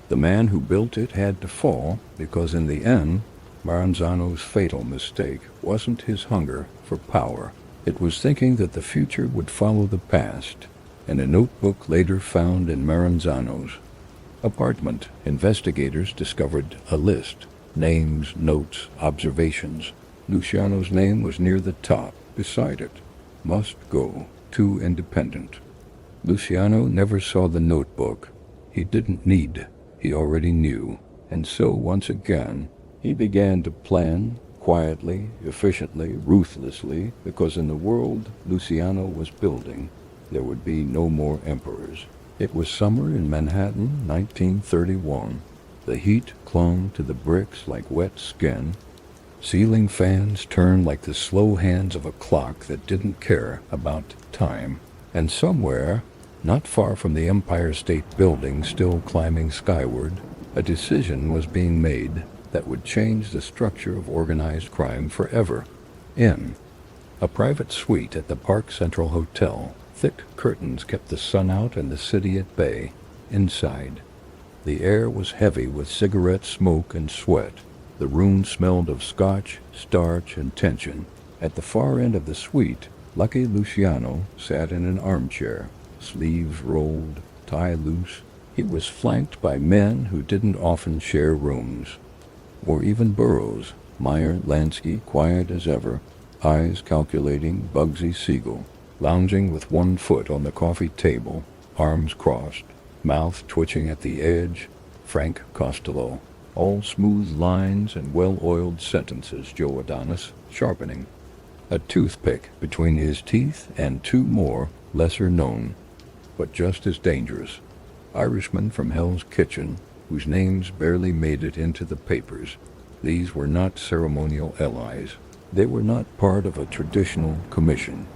the man who built it had to fall, because in the end, Maranzano's fatal mistake wasn't his hunger for power. It was thinking that the future would follow the past. In a notebook later found in Maranzano's apartment, investigators discovered a list. Names, notes, observations. Luciano's name was near the top. Beside it, must go, too independent. Luciano never saw the notebook. He didn't need. He already knew. And so, once again, he began to plan, quietly, efficiently, ruthlessly, because in the world Luciano was building, there would be no more emperors. It was summer in Manhattan, 1931. The heat clung to the bricks like wet skin. Ceiling fans turned like the slow hands of a clock that didn't care about time. And somewhere, not far from the Empire State Building still climbing skyward, a decision was being made that would change the structure of organized crime forever. In a private suite at the Park Central Hotel, thick curtains kept the sun out and the city at bay. Inside, the air was heavy with cigarette smoke and sweat. The room smelled of scotch, starch, and tension. At the far end of the suite, Lucky Luciano sat in an armchair, sleeves rolled, tie loose. He was flanked by men who didn't often share rooms, or even burrows. Meyer Lansky, quiet as ever, eyes calculating. Bugsy Siegel, lounging with one foot on the coffee table, arms crossed, mouth twitching at the edge. Frank Costello, all smooth lines and well-oiled sentences. Joe Adonis, sharpening a toothpick between his teeth, and 2 more, lesser known, but just as dangerous. Irishmen from Hell's Kitchen, whose names barely made it into the papers. These were not ceremonial allies. They were not part of a traditional commission.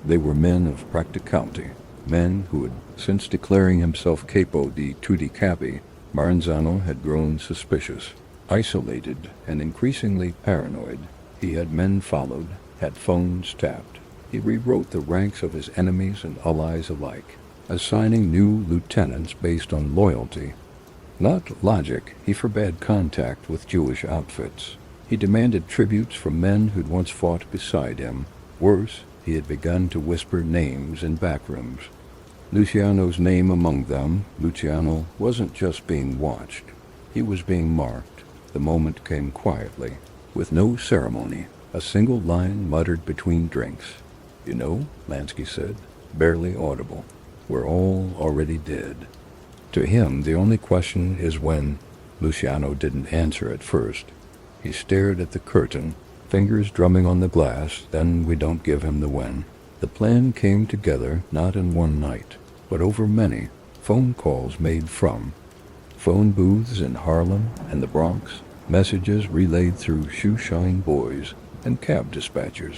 They were men of practicality, men who had, since declaring himself capo di tutti capi, Maranzano had grown suspicious, isolated, and increasingly paranoid. He had men followed, had phones tapped. He rewrote the ranks of his enemies and allies alike, assigning new lieutenants based on loyalty, not logic. He forbade contact with Jewish outfits. He demanded tributes from men who'd once fought beside him. Worse, he had begun to whisper names in backrooms. Luciano's name among them. Luciano wasn't just being watched. He was being marked. The moment came quietly, with no ceremony, a single line muttered between drinks. "You know," Lansky said, barely audible, "we're all already dead." To him, the only question is when. Luciano didn't answer at first. He stared at the curtain, fingers drumming on the glass. Then we don't give him the when. The plan came together not in one night, but over many. Phone calls made from phone booths in Harlem and the Bronx, messages relayed through shoe-shine boys and cab dispatchers,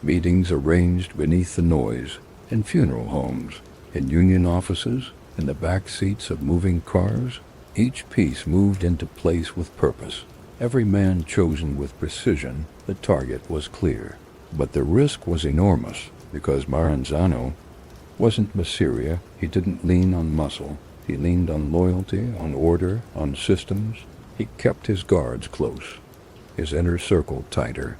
meetings arranged beneath the noise, in funeral homes, in union offices, in the back seats of moving cars. Each piece moved into place with purpose. Every man chosen with precision. The target was clear. But the risk was enormous, because Maranzano wasn't Masseria. He didn't lean on muscle. He leaned on loyalty, on order, on systems. He kept his guards close, his inner circle tighter.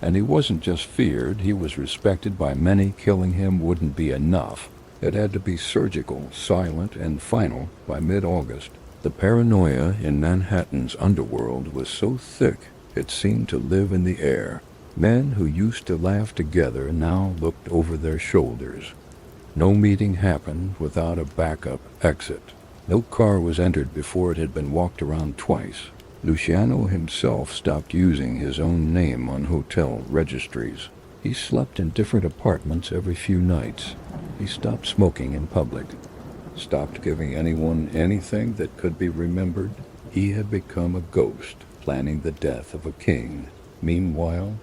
And he wasn't just feared, he was respected by many. Killing him wouldn't be enough. It had to be surgical, silent, and final. By mid-August, the paranoia in Manhattan's underworld was so thick it seemed to live in the air. Men who used to laugh together now looked over their shoulders. No meeting happened without a backup exit. No car was entered before it had been walked around twice. Luciano himself stopped using his own name on hotel registries. He slept in different apartments every few nights. He stopped smoking in public, stopped giving anyone anything that could be remembered. He had become a ghost, planning the death of a king. Meanwhile,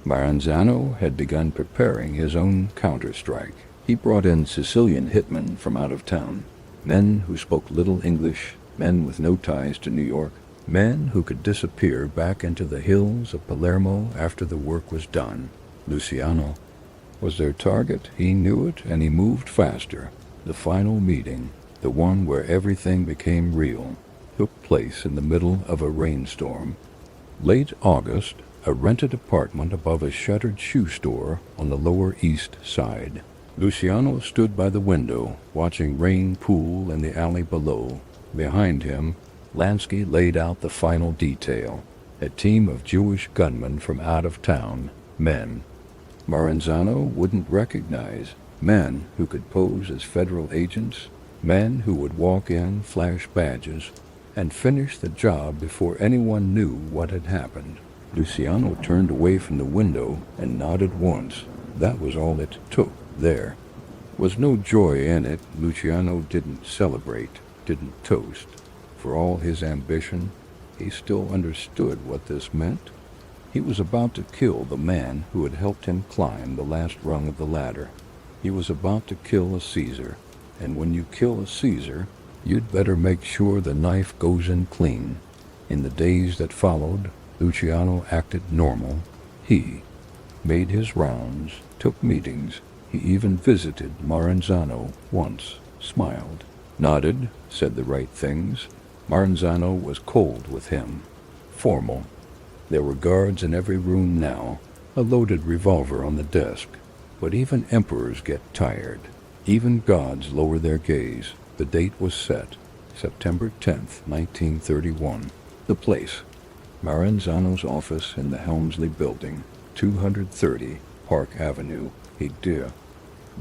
Maranzano had begun preparing his own counter-strike. He brought in Sicilian hitmen from out of town, men who spoke little English, Men with no ties to New York. Men who could disappear back into the hills of Palermo after the work was done. Luciano was their target. He knew it, and he moved faster. The final meeting, the one where everything became real, took place in the middle of a rainstorm. Late August, a rented apartment above a shuttered shoe store on the Lower East Side. Luciano stood by the window, watching rain pool in the alley below. Behind him, Lansky laid out the final detail. A team of Jewish gunmen from out of town, men Maranzano wouldn't recognize, men who could pose as federal agents, men who would walk in, flash badges, and finish the job before anyone knew what had happened. Luciano turned away from the window and nodded once. That was all it took. There was no joy in it. Luciano didn't celebrate, didn't toast. For all his ambition, he still understood what this meant. He was about to kill the man who had helped him climb the last rung of the ladder. He was about to kill a Caesar, and when you kill a Caesar, you'd better make sure the knife goes in clean. In the days that followed, Luciano acted normal. He made his rounds, took meetings. He even visited Maranzano once, smiled, nodded, said the right things. Maranzano was cold with him, formal. There were guards in every room now, a loaded revolver on the desk. But even emperors get tired. Even gods lower their gaze. The date was set, September 10th, 1931. The place, Maranzano's office in the Helmsley Building, 230 Park Avenue. He'd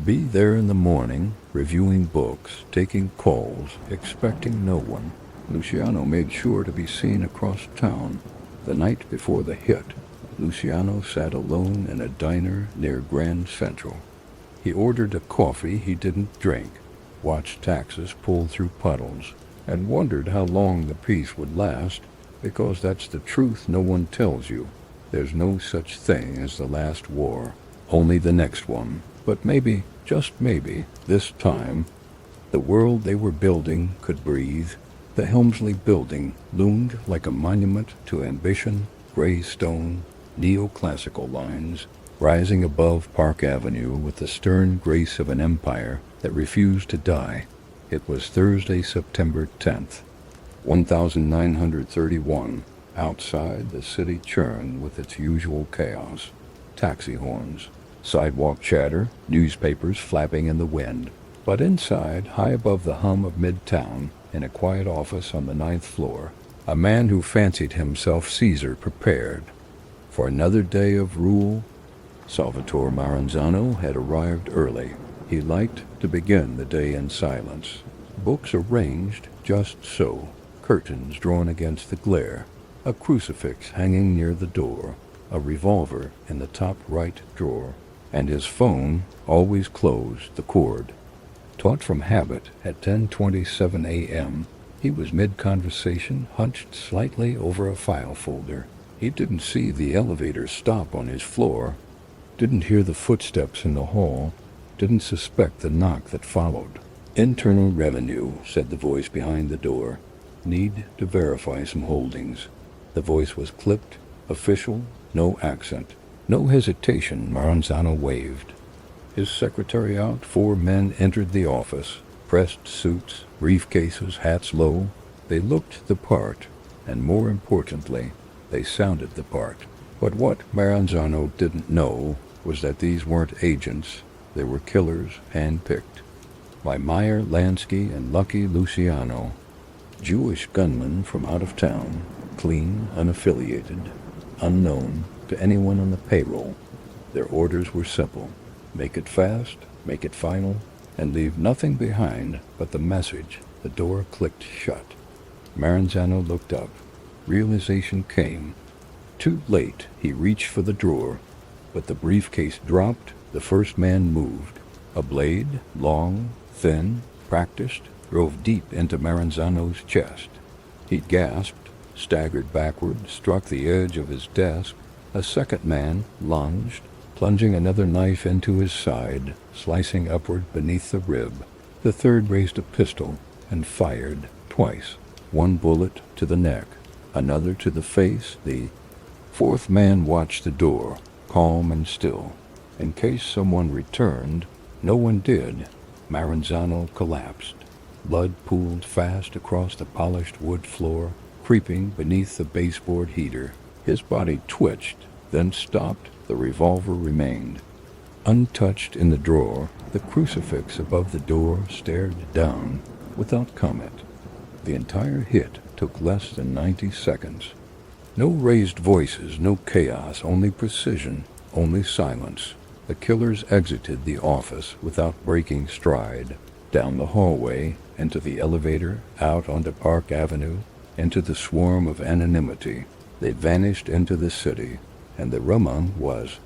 be there in the morning, reviewing books, taking calls, expecting no one. Luciano made sure to be seen across town. The night before the hit, Luciano sat alone in a diner near Grand Central. He ordered a coffee he didn't drink, watched taxis pull through puddles, and wondered how long the peace would last, because that's the truth no one tells you. There's no such thing as the last war, only the next one. But maybe, just maybe, this time, the world they were building could breathe. The Helmsley Building loomed like a monument to ambition, gray stone, neoclassical lines, rising above Park Avenue with the stern grace of an empire that refused to die. It was Thursday, September 10th, 1931. Outside, the city churned with its usual chaos. Taxi horns, sidewalk chatter, newspapers flapping in the wind. But inside, high above the hum of Midtown, in a quiet office on the 9th floor, a man who fancied himself Caesar prepared for another day of rule. Salvatore Maranzano had arrived early. He liked to begin the day in silence. Books arranged just so, curtains drawn against the glare, a crucifix hanging near the door, a revolver in the top right drawer, and his phone always closed, the cord. Taught from habit at 10:27 a.m., he was mid-conversation, hunched slightly over a file folder. He didn't see the elevator stop on his floor, didn't hear the footsteps in the hall, didn't suspect the knock that followed. "Internal Revenue," said the voice behind the door. "Need to verify some holdings." The voice was clipped, official, no accent. No hesitation, Maranzano waved. His secretary out, 4 men entered the office, pressed suits, briefcases, hats low. They looked the part, and more importantly, they sounded the part. But what Maranzano didn't know was that these weren't agents. They were killers, handpicked by Meyer, Lansky, and Lucky Luciano. Jewish gunmen from out of town, clean, unaffiliated, unknown to anyone on the payroll. Their orders were simple. Make it fast, make it final, and leave nothing behind but the message. The door clicked shut. Maranzano looked up. Realization came. Too late, he reached for the drawer, but the briefcase dropped. The first man moved. A blade, long, thin, practiced, drove deep into Maranzano's chest. He gasped, staggered backward, struck the edge of his desk. A second man lunged, plunging another knife into his side, slicing upward beneath the rib. The third raised a pistol and fired twice. one bullet to the neck, another to the face. The fourth man watched the door, calm and still. In case someone returned, no one did. Maranzano collapsed. Blood pooled fast across the polished wood floor, creeping beneath the baseboard heater. His body twitched, then stopped. The revolver remained. Untouched in the drawer, the crucifix above the door stared down without comment. The entire hit took less than 90 seconds. No raised voices, no chaos, only precision, only silence. The killers exited the office without breaking stride, down the hallway, into the elevator, out onto Park Avenue, into the swarm of anonymity. They vanished into the city, and the Roman was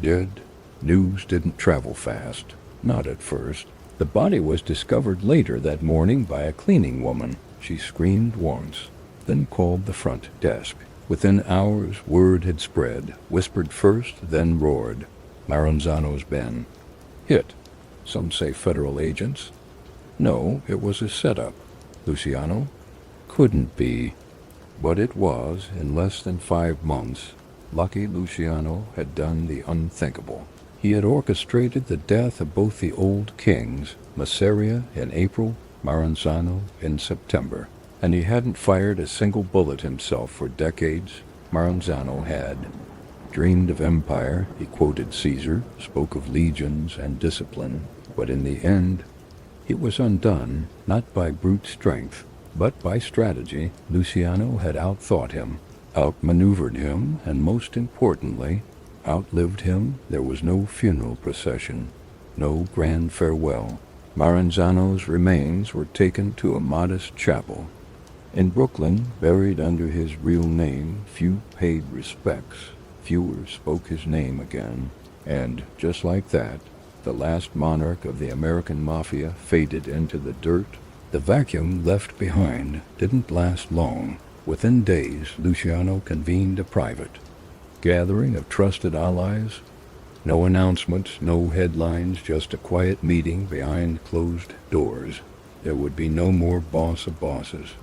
dead. News didn't travel fast, not at first. The body was discovered later that morning by a cleaning woman. She screamed once, then called the front desk. Within hours, word had spread, whispered first, then roared. Maranzano's been hit. Some say federal agents. No, it was a setup. Luciano? Couldn't be. But it was. In less than 5 months, Lucky Luciano had done the unthinkable. He had orchestrated the death of both the old kings, Masseria in April, Maranzano in September. And he hadn't fired a single bullet himself for decades. Maranzano had. Dreamed of empire, he quoted Caesar, spoke of legions and discipline. But in the end, he was undone, not by brute strength, but by strategy. Luciano had outthought him, outmaneuvered him, and most importantly, outlived him. There was no funeral procession, no grand farewell. Maranzano's remains were taken to a modest chapel in Brooklyn, buried under his real name. Few paid respects, fewer spoke his name again, and just like that, the last monarch of the American Mafia faded into the dirt. The vacuum left behind didn't last long. Within days, Luciano convened a private gathering of trusted allies. No announcements, no headlines, just a quiet meeting behind closed doors. There would be no more boss of bosses,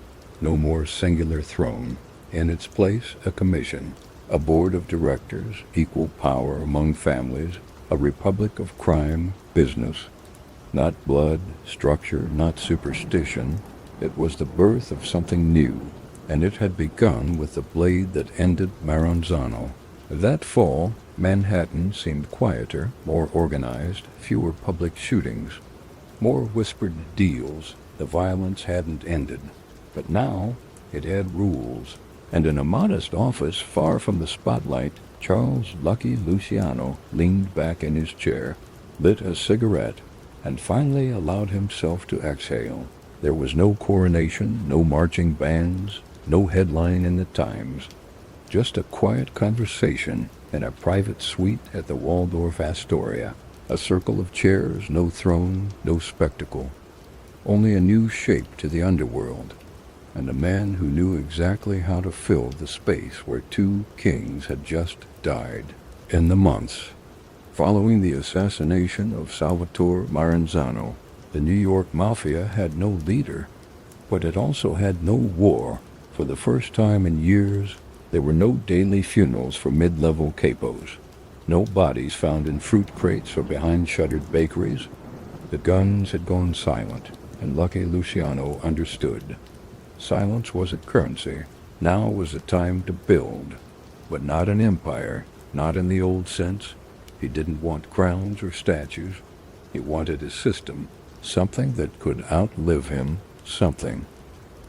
no more singular throne. In its place, a commission, a board of directors, equal power among families, a republic of crime, business. Not blood, structure, not superstition. It was the birth of something new, and it had begun with the blade that ended Maranzano. That fall, Manhattan seemed quieter, more organized, fewer public shootings, more whispered deals. The violence hadn't ended, but now it had rules. And in a modest office far from the spotlight, Charles Lucky Luciano leaned back in his chair, lit a cigarette, and finally allowed himself to exhale. There was no coronation, no marching bands, no headline in the Times. Just a quiet conversation in a private suite at the Waldorf Astoria. A circle of chairs, no throne, no spectacle. Only a new shape to the underworld, and a man who knew exactly how to fill the space where 2 kings had just died. In the months following the assassination of Salvatore Maranzano, the New York Mafia had no leader, but it also had no war. For the first time in years, there were no daily funerals for mid-level capos, no bodies found in fruit crates or behind shuttered bakeries. The guns had gone silent, and Lucky Luciano understood. Silence was a currency. Now was the time to build, but not an empire, not in the old sense. He didn't want crowns or statues. He wanted a system, something that could outlive him, something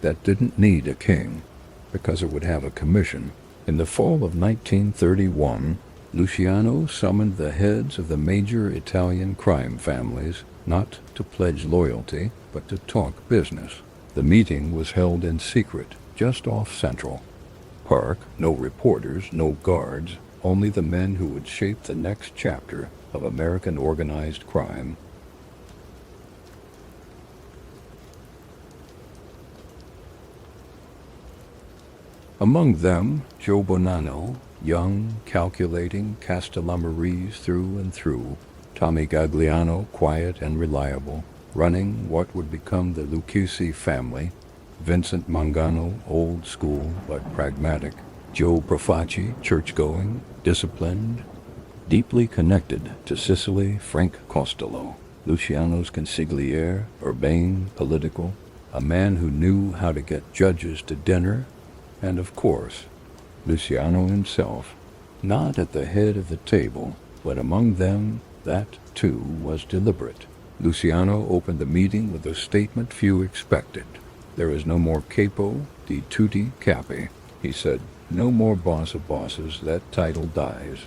that didn't need a king, because it would have a commission. In the fall of 1931, Luciano summoned the heads of the major Italian crime families, not to pledge loyalty, but to talk business. The meeting was held in secret, just off Central Park. No reporters, no guards, only the men who would shape the next chapter of American organized crime. Among them, Joe Bonanno, young, calculating, Castellammarese through and through. Tommy Gagliano, quiet and reliable, running what would become the Lucchese family. Vincent Mangano, old school but pragmatic. Joe Profaci, church-going, disciplined, deeply connected to Sicily. Frank Costello, Luciano's consigliere, urbane, political, a man who knew how to get judges to dinner, and of course, Luciano himself, not at the head of the table, but among them. That, too, was deliberate. Luciano opened the meeting with a statement few expected. There is no more capo di tutti capi, he said. No more boss of bosses, that title dies.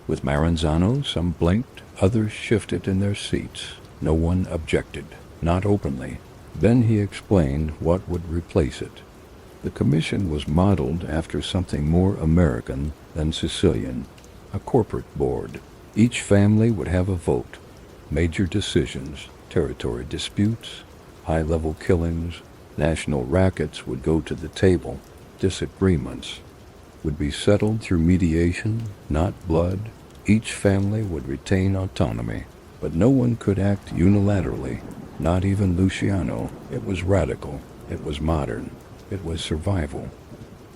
With Maranzano, some blinked, others shifted in their seats. No one objected, not openly. Then he explained what would replace it. The commission was modeled after something more American than Sicilian, a corporate board. Each family would have a vote. Major decisions, territory disputes, high-level killings, national rackets would go to the table. Disagreements would be settled through mediation, not blood. Each family would retain autonomy, but no one could act unilaterally, not even Luciano. It was radical, it was modern, it was survival.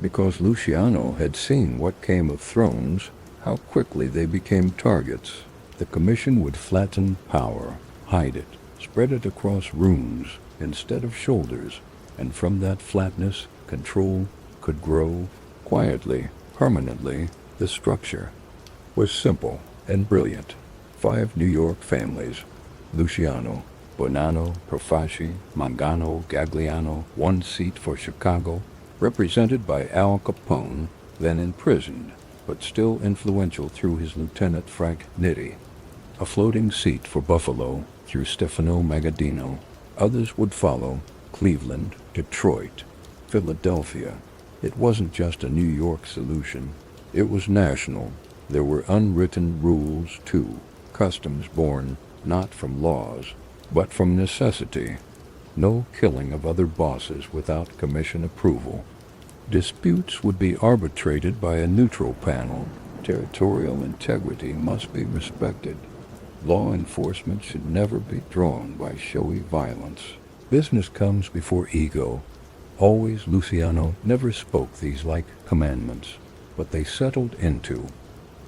Because Luciano had seen what came of thrones, how quickly they became targets. The commission would flatten power, hide it, spread it across rooms instead of shoulders, and from that flatness, control could grow quietly, permanently. The structure was simple and brilliant. 5 New York families: Luciano, Bonanno, Profaci, Mangano, Gagliano. 1 seat for Chicago, represented by Al Capone, then imprisoned, but still influential through his lieutenant Frank Nitti. A floating seat for Buffalo through Stefano Magaddino. Others would follow: Cleveland, Detroit, Philadelphia. It wasn't just a New York solution. It was national. There were unwritten rules, too, customs born not from laws, but from necessity. No killing of other bosses without commission approval. Disputes would be arbitrated by a neutral panel. Territorial integrity must be respected. Law enforcement should never be drawn by showy violence. Business comes before ego. Always Luciano never spoke these like commandments, but they settled into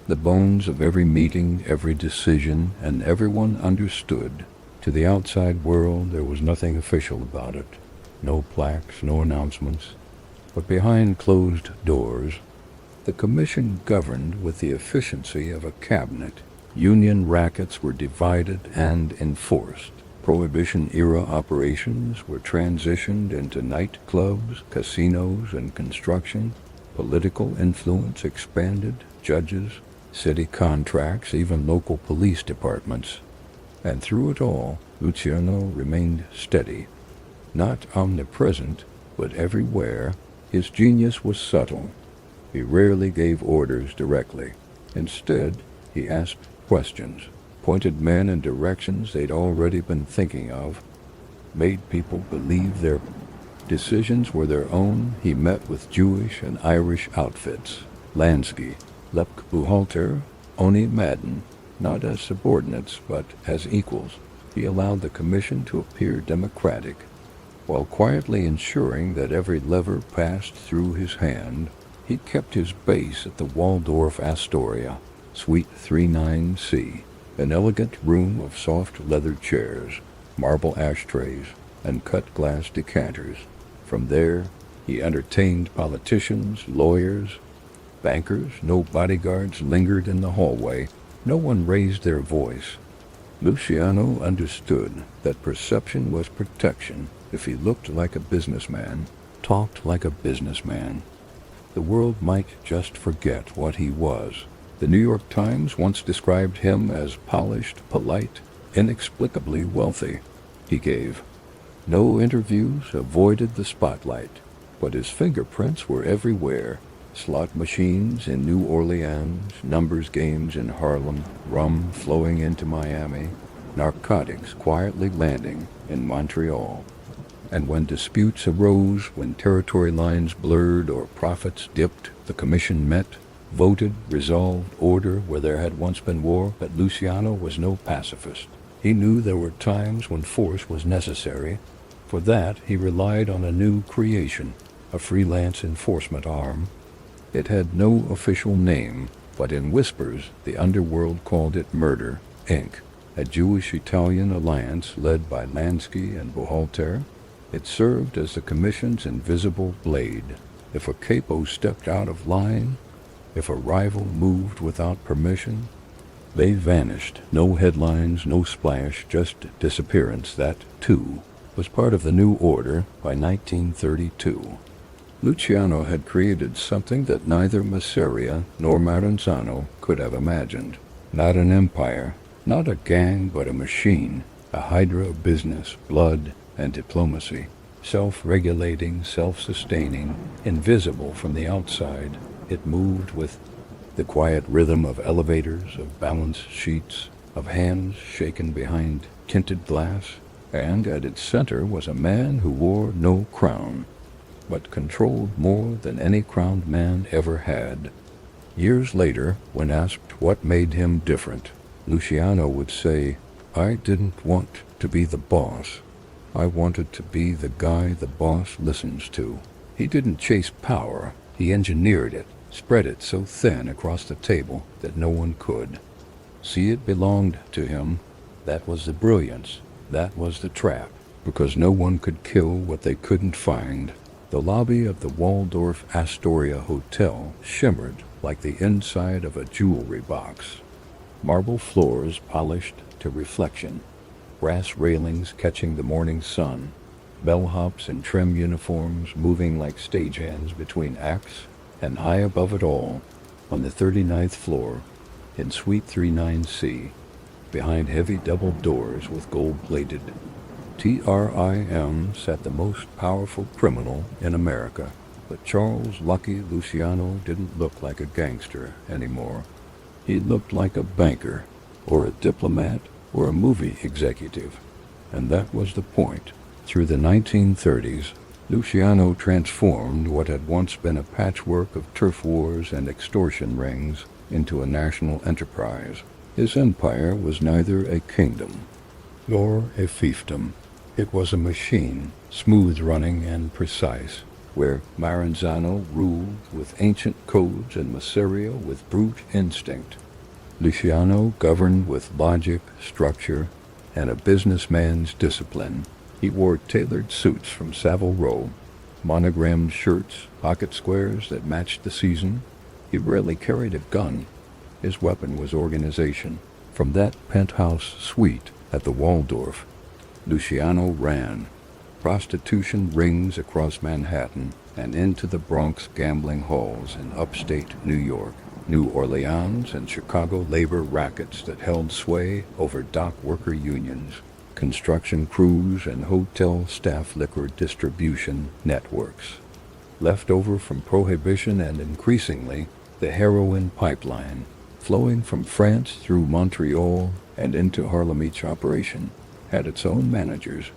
the bones of every meeting, every decision, and everyone understood. To the outside world, there was nothing official about it. No plaques, no announcements. But behind closed doors, the commission governed with the efficiency of a cabinet. Union rackets were divided and enforced. Prohibition-era operations were transitioned into nightclubs, casinos, and construction. Political influence expanded. Judges, city contracts, even local police departments. And through it all, Luciano remained steady. Not omnipresent, but everywhere. His genius was subtle. He rarely gave orders directly. Instead, he asked questions, pointed men in directions they'd already been thinking of, made people believe their decisions were their own. He met with Jewish and Irish outfits, Lansky, Lepke Buhalter, Oni Madden, not as subordinates, but as equals. He allowed the commission to appear democratic, while quietly ensuring that every lever passed through his hand. He kept his base at the Waldorf Astoria, Suite 39C, an elegant room of soft leather chairs, marble ashtrays, and cut glass decanters. From there, he entertained politicians, lawyers, bankers. No bodyguards lingered in the hallway. No one raised their voice. Luciano understood that perception was protection. If he looked like a businessman, talked like a businessman, the world might just forget what he was. The New York Times once described him as polished, polite, inexplicably wealthy. He gave no interviews, avoided the spotlight, but his fingerprints were everywhere. Slot machines in New Orleans, numbers games in Harlem, rum flowing into Miami, narcotics quietly landing in Montreal. And when disputes arose, when territory lines blurred or profits dipped, the commission met, voted, resolved order where there had once been war. But Luciano was no pacifist. He knew there were times when force was necessary, For that, he relied on a new creation, a freelance enforcement arm. It had no official name, but in whispers the underworld called it Murder, Inc., a Jewish-Italian alliance led by Lansky and Buhalter. It served as the Commission's invisible blade. If a capo stepped out of line, if a rival moved without permission, they vanished. No headlines, no splash, just disappearance. That, too, was part of the new order by 1932. Luciano had created something that neither Masseria nor Maranzano could have imagined. Not an empire, not a gang, but a machine, a hydra of business, blood, and diplomacy, self-regulating, self-sustaining, invisible from the outside. It moved with the quiet rhythm of elevators, of balance sheets, of hands shaken behind tinted glass, and at its center was a man who wore no crown, but controlled more than any crowned man ever had. Years later, when asked what made him different, Luciano would say, "I didn't want to be the boss. I wanted to be the guy the boss listens to." He didn't chase power, he engineered it, spread it so thin across the table that no one could see it belonged to him. That was the brilliance, that was the trap, because no one could kill what they couldn't find. The lobby of the Waldorf Astoria Hotel shimmered like the inside of a jewelry box. Marble floors polished to reflection, brass railings catching the morning sun, bellhops in trim uniforms moving like stagehands between acts, and high above it all, on the 39th floor, in Suite 39C, behind heavy double doors with gold-plated TRIM, sat the most powerful criminal in America. But Charles Lucky Luciano didn't look like a gangster anymore. He looked like a banker, or a diplomat, or a movie executive. And that was the point. Through the 1930s, Luciano transformed what had once been a patchwork of turf wars and extortion rings into a national enterprise. His empire was neither a kingdom nor a fiefdom. It was a machine, smooth-running and precise, where Maranzano ruled with ancient codes and Masseria with brute instinct. Luciano governed with logic, structure, and a businessman's discipline. He wore tailored suits from Savile Row, monogrammed shirts, pocket squares that matched the season. He rarely carried a gun. His weapon was organization. From that penthouse suite at the Waldorf, Luciano ran prostitution rings across Manhattan and into the Bronx gambling halls in upstate New York, New Orleans, and Chicago labor rackets that held sway over dock worker unions, construction crews, and hotel staff liquor distribution networks. Left over from Prohibition and increasingly the heroin pipeline, flowing from France through Montreal and into Harlem. Each operation had its own managers,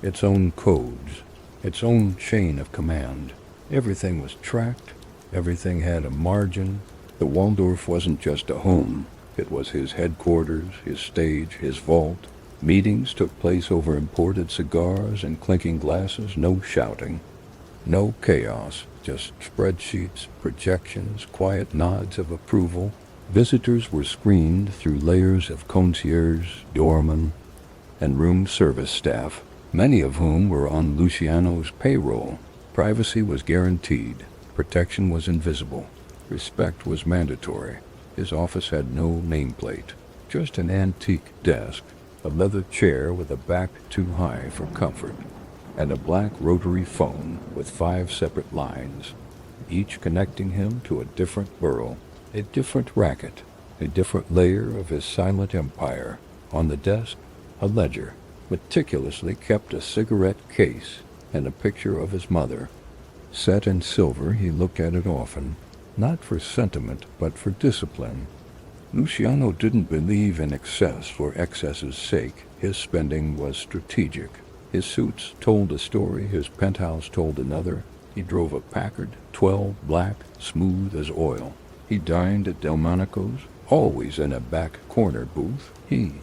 its own codes, its own chain of command. Everything was tracked, everything had a margin. The Waldorf wasn't just a home, it was his headquarters, his stage, his vault. Meetings took place over imported cigars and clinking glasses, no shouting, no chaos, just spreadsheets, projections, quiet nods of approval. Visitors were screened through layers of concierge, doorman, and room service staff, many of whom were on Luciano's payroll. Privacy was guaranteed, protection was invisible, respect was mandatory. His office had no nameplate, just an antique desk, a leather chair with a back too high for comfort, and a black rotary phone with 5 separate lines, each connecting him to a different borough, a different racket, a different layer of his silent empire. On the desk, a ledger, meticulously kept a cigarette case, and a picture of his mother. Set in silver, he looked at it often, not for sentiment, but for discipline. Luciano didn't believe in excess for excess's sake. His spending was strategic. His suits told a story, his penthouse told another. He drove a Packard, 12 black, smooth as oil. He dined at Delmonico's, always in a back corner booth. He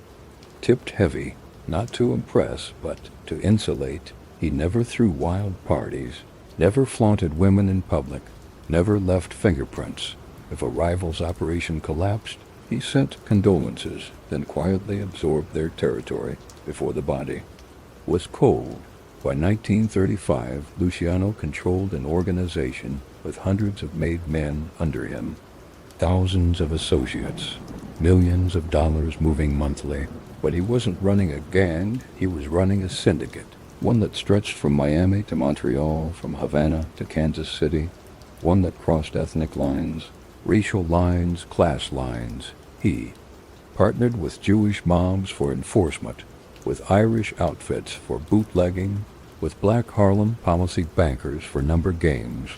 tipped heavy, not to impress, but to insulate. He never threw wild parties, never flaunted women in public, never left fingerprints. If a rival's operation collapsed, he sent condolences, then quietly absorbed their territory before the body was cold. By 1935, Luciano controlled an organization with hundreds of made men under him, thousands of associates, millions of dollars moving monthly. But he wasn't running a gang, he was running a syndicate, one that stretched from Miami to Montreal, from Havana to Kansas City, one that crossed ethnic lines, racial lines, class lines. He partnered with Jewish mobs for enforcement, with Irish outfits for bootlegging, with black Harlem policy bankers for number games.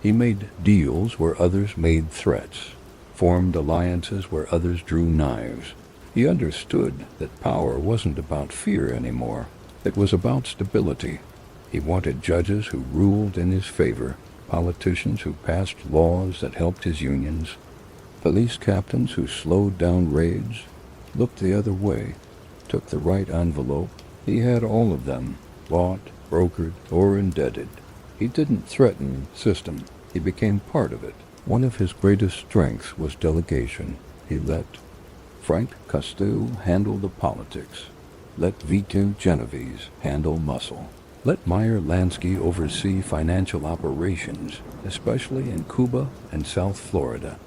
He made deals where others made threats, formed alliances where others drew knives. He understood that power wasn't about fear anymore. It was about stability. He wanted judges who ruled in his favor, politicians who passed laws that helped his unions, police captains who slowed down raids, looked the other way, took the right envelope. He had all of them, bought, brokered, or indebted. He didn't threaten system. He became part of it. One of his greatest strengths was delegation. He let Frank Castello handle the politics. Let Vito Genovese handle muscle. Let Meyer Lansky oversee financial operations, especially in Cuba and South Florida.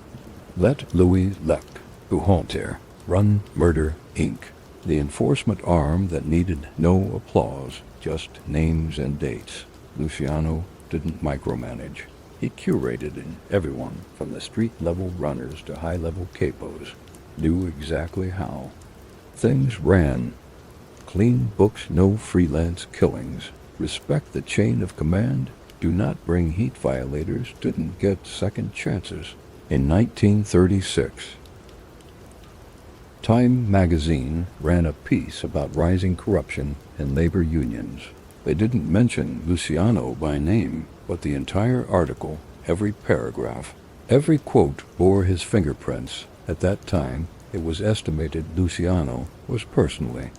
Let Louis Lec Buhalter run Murder, Inc., the enforcement arm that needed no applause, just names and dates. Luciano didn't micromanage. He curated, and everyone, from the street-level runners to high-level capos, knew exactly how. Things ran. Clean books, no freelance killings. Respect the chain of command. Do not bring heat violators. Didn't get second chances. In 1936, Time magazine ran a piece about rising corruption in labor unions. They didn't mention Luciano by name, but the entire article, every paragraph, every quote bore his fingerprints. At that time, it was estimated Luciano was personally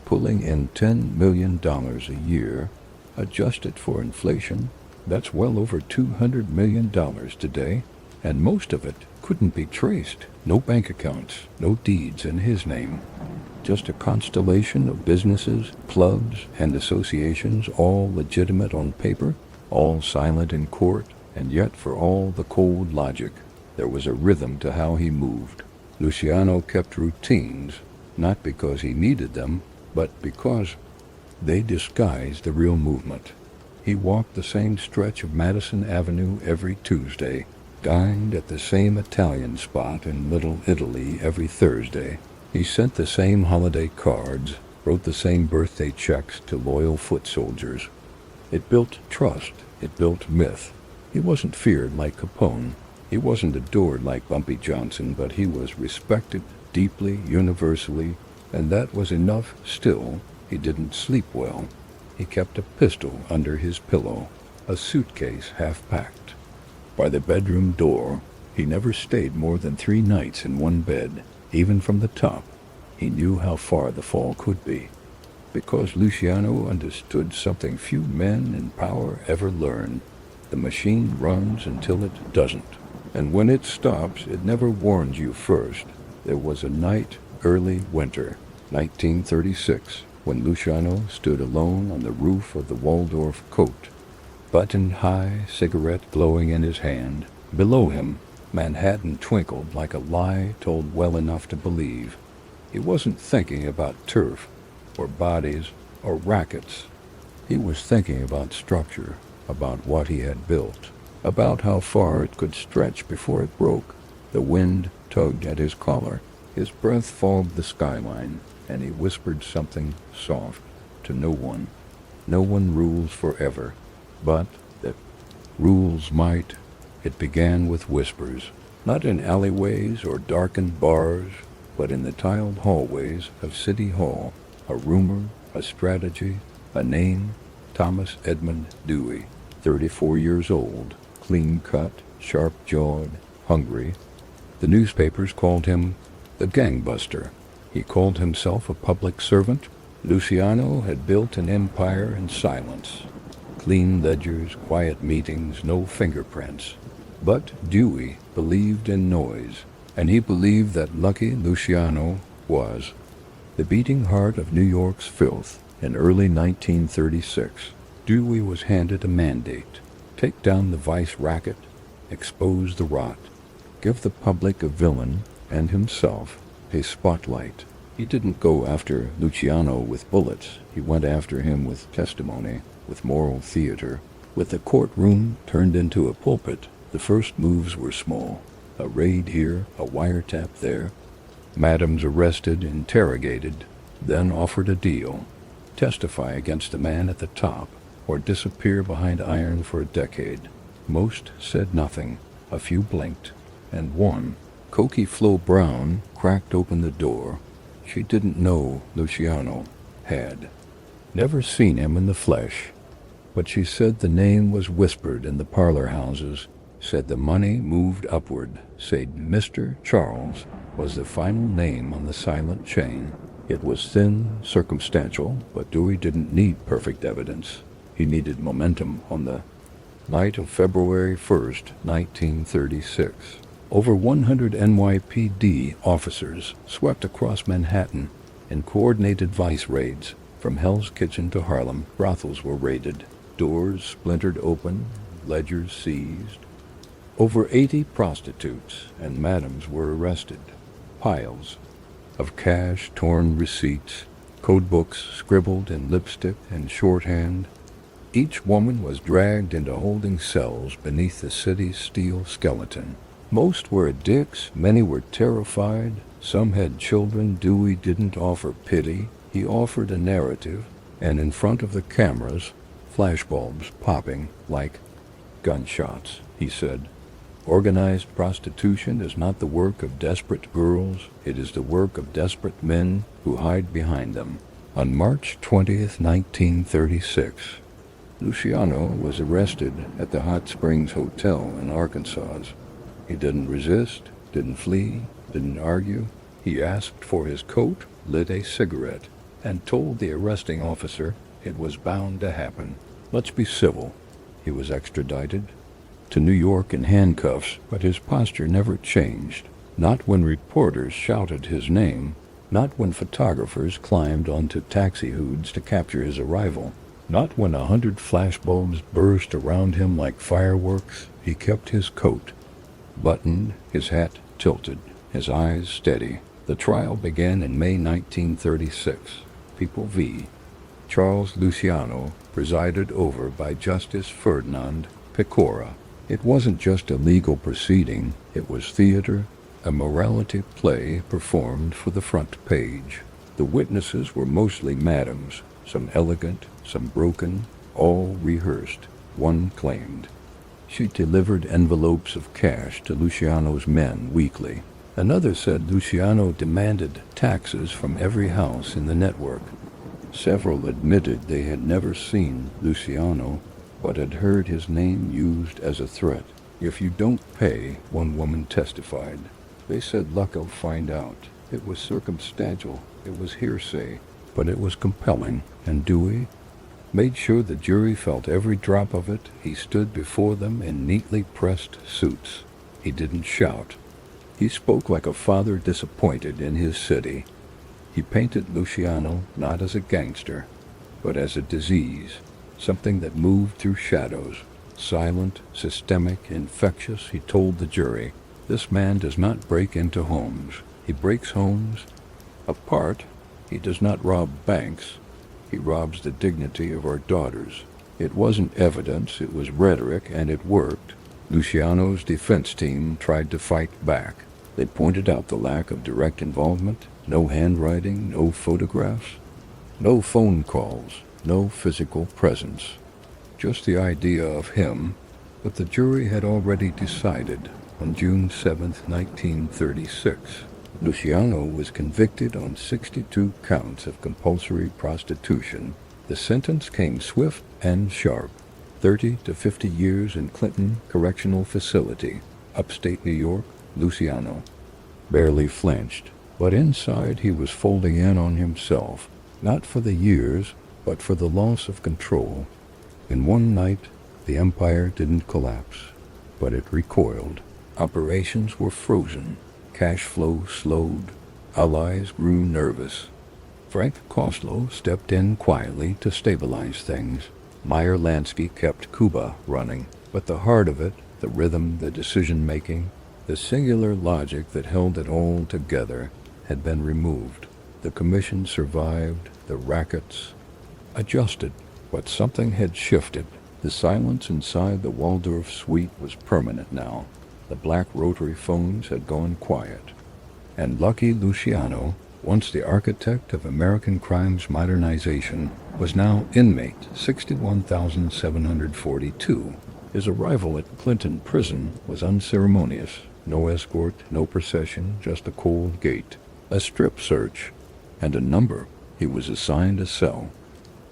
pulling in $10 million a year, adjusted for inflation. That's well over $200 million today, and most of it couldn't be traced. No bank accounts, no deeds in his name. Just a constellation of businesses, clubs, and associations, all legitimate on paper, all silent in court, and yet for all the cold logic, there was a rhythm to how he moved. Luciano kept routines, not because he needed them, but because they disguised the real movement. He walked the same stretch of Madison Avenue every Tuesday, dined at the same Italian spot in Little Italy every Thursday. He sent the same holiday cards, wrote the same birthday checks to loyal foot soldiers. It built trust. It built myth. He wasn't feared like Capone. He wasn't adored like Bumpy Johnson, but he was respected deeply, universally, and that was enough. Still, he didn't sleep well. He kept a pistol under his pillow, a suitcase half-packed. By the bedroom door, he never stayed more than 3 nights in one bed, even from the top. He knew how far the fall could be, because Luciano understood something few men in power ever learn. The machine runs until it doesn't, and when it stops, it never warns you first. There was a night, early winter, 1936, when Luciano stood alone on the roof of the Waldorf cote, buttoned high, cigarette glowing in his hand. Below him, Manhattan twinkled like a lie told well enough to believe. He wasn't thinking about turf, or bodies, or rackets. He was thinking about structure, about what he had built, about how far it could stretch before it broke. The wind tugged at his collar. His breath fogged the skyline, and he whispered something soft to no one. No one rules forever, but that rules might. It began with whispers, not in alleyways or darkened bars, but in the tiled hallways of City Hall. A rumor, a strategy, a name: Thomas Edmund Dewey, 34 years old, clean-cut, sharp-jawed, hungry. The newspapers called him the gangbuster. He called himself a public servant, Luciano had built an empire in silence. Clean ledgers, quiet meetings, no fingerprints. But Dewey believed in noise, and he believed that lucky Luciano was. The beating heart of New York's filth in early 1936, Dewey was handed a mandate. Take down the vice racket, expose the rot, give the public a villain and himself a spotlight. He didn't go after Luciano with bullets. He went after him with testimony, with moral theater. With the courtroom turned into a pulpit, the first moves were small. A raid here, a wiretap there. Madams arrested, interrogated, then offered a deal. Testify against the man at the top, or disappear behind iron for a decade. Most said nothing. A few blinked, and one, Cokie Flo Brown, cracked open the door. She didn't know Luciano had never seen him in the flesh, but she said the name was whispered in the parlor houses, said the money moved upward, said Mr. Charles was the final name on the silent chain. It was thin, circumstantial, but Dewey didn't need perfect evidence. He needed momentum. On the night of February 1st, 1936. Over 100 NYPD officers swept across Manhattan in coordinated vice raids. From Hell's Kitchen to Harlem, brothels were raided, doors splintered open, ledgers seized. Over 80 prostitutes and madams were arrested. Piles of cash, torn receipts, code books scribbled in lipstick and shorthand. Each woman was dragged into holding cells beneath the city's steel skeleton. Most were addicts, many were terrified, some had children. Dewey didn't offer pity, he offered a narrative, and in front of the cameras, flashbulbs popping like gunshots, he said, organized prostitution is not the work of desperate girls, it is the work of desperate men who hide behind them. On March 20th, 1936, Luciano was arrested at the Hot Springs Hotel in Arkansas. He didn't resist, didn't flee, didn't argue. He asked for his coat, lit a cigarette, and told the arresting officer it was bound to happen. Let's be civil. He was extradited to New York in handcuffs, but his posture never changed. Not when reporters shouted his name, not when photographers climbed onto taxi hoods to capture his arrival, not when 100 flashbulbs burst around him like fireworks. He kept his coat buttoned, his hat tilted, his eyes steady. The trial began in May 1936. People v. Charles Luciano, presided over by Justice Ferdinand Pecora. It wasn't just a legal proceeding, it was theater, a morality play performed for the front page. The witnesses were mostly madams, some elegant, some broken, all rehearsed. One claimed she delivered envelopes of cash to Luciano's men weekly. Another said Luciano demanded taxes from every house in the network. Several admitted they had never seen Luciano, but had heard his name used as a threat. If you don't pay, one woman testified. They said luck will find out. It was circumstantial, it was hearsay, but it was compelling, and Dewey made sure the jury felt every drop of it. He stood before them in neatly pressed suits. He didn't shout. He spoke like a father disappointed in his city. He painted Luciano not as a gangster, but as a disease, something that moved through shadows, silent, systemic, infectious. He told the jury, this man does not break into homes. He breaks homes apart. He does not rob banks. He robs the dignity of our daughters. It wasn't evidence, it was rhetoric, and it worked. Luciano's defense team tried to fight back. They pointed out the lack of direct involvement, no handwriting, no photographs, no phone calls, no physical presence. Just the idea of him, but the jury had already decided on June 7, 1936. Luciano was convicted on 62 counts of compulsory prostitution. The sentence came swift and sharp, 30 to 50 years in Clinton Correctional Facility, upstate New York. Luciano barely flinched, but inside he was folding in on himself. not for the years, but for the loss of control. In one night, the empire didn't collapse, but it recoiled. Operations were frozen, cash flow slowed, allies grew nervous. Frank Costello stepped in quietly to stabilize things. Meyer Lansky kept Cuba running, but the heart of it, the rhythm, the decision-making, the singular logic that held it all together, had been removed. The commission survived, the rackets adjusted, but something had shifted. The silence inside the Waldorf suite was permanent now. The black rotary phones had gone quiet. And Lucky Luciano, once the architect of American crime's modernization, was now inmate 61,742. His arrival at Clinton Prison was unceremonious. No escort, no procession, just a cold gate, a strip search, and a number. He was assigned a cell.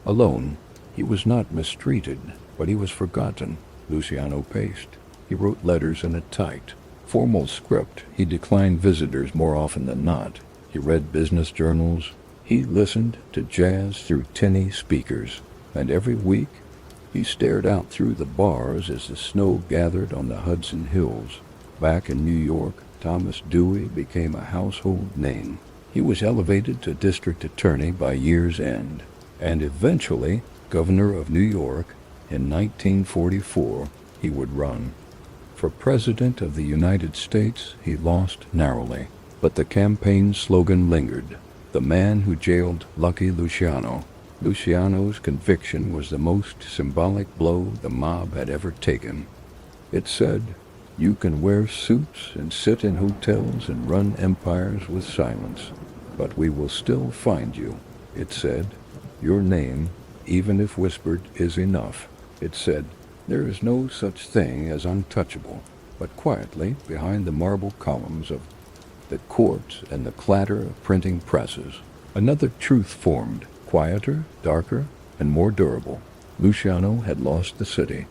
Alone, he was not mistreated, but he was forgotten. Luciano paced. He wrote letters in a tight, formal script. He declined visitors more often than not. He read business journals. He listened to jazz through tinny speakers. And every week, he stared out through the bars as the snow gathered on the Hudson Hills. Back in New York, Thomas Dewey became a household name. He was elevated to district attorney by year's end, and eventually governor of New York. In 1944, he would run. For President of the United States, he lost narrowly, but the campaign slogan lingered. The man who jailed Lucky Luciano. Luciano's conviction was the most symbolic blow the mob had ever taken. It said, "You can wear suits and sit in hotels and run empires with silence, but we will still find you." It said, "Your name, even if whispered, is enough." It said, "There is no such thing as untouchable," but quietly, behind the marble columns of the court and the clatter of printing presses, another truth formed, quieter, darker, and more durable. Luciano had lost the city,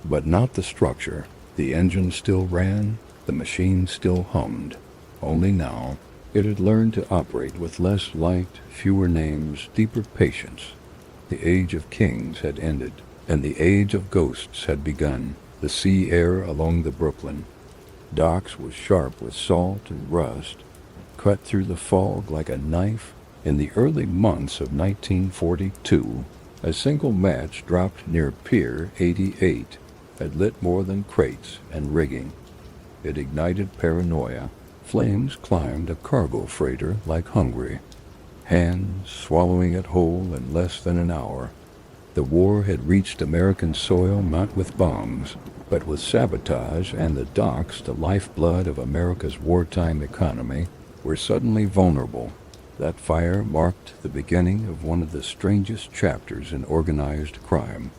but not the structure. The engine still ran, the machine still hummed. Only now, it had learned to operate with less light, fewer names, deeper patience. The age of kings had ended, and the age of ghosts had begun. The sea air along the Brooklyn docks was sharp with salt and rust, cut through the fog like a knife. In the early months of 1942, a single match dropped near Pier 88 had lit more than crates and rigging. It ignited paranoia. Flames climbed a cargo freighter like hungry, hands swallowing it whole in less than an hour. The war had reached American soil not with bombs, but with sabotage, and the docks, the lifeblood of America's wartime economy, were suddenly vulnerable. That fire marked the beginning of one of the strangest chapters in organized crime.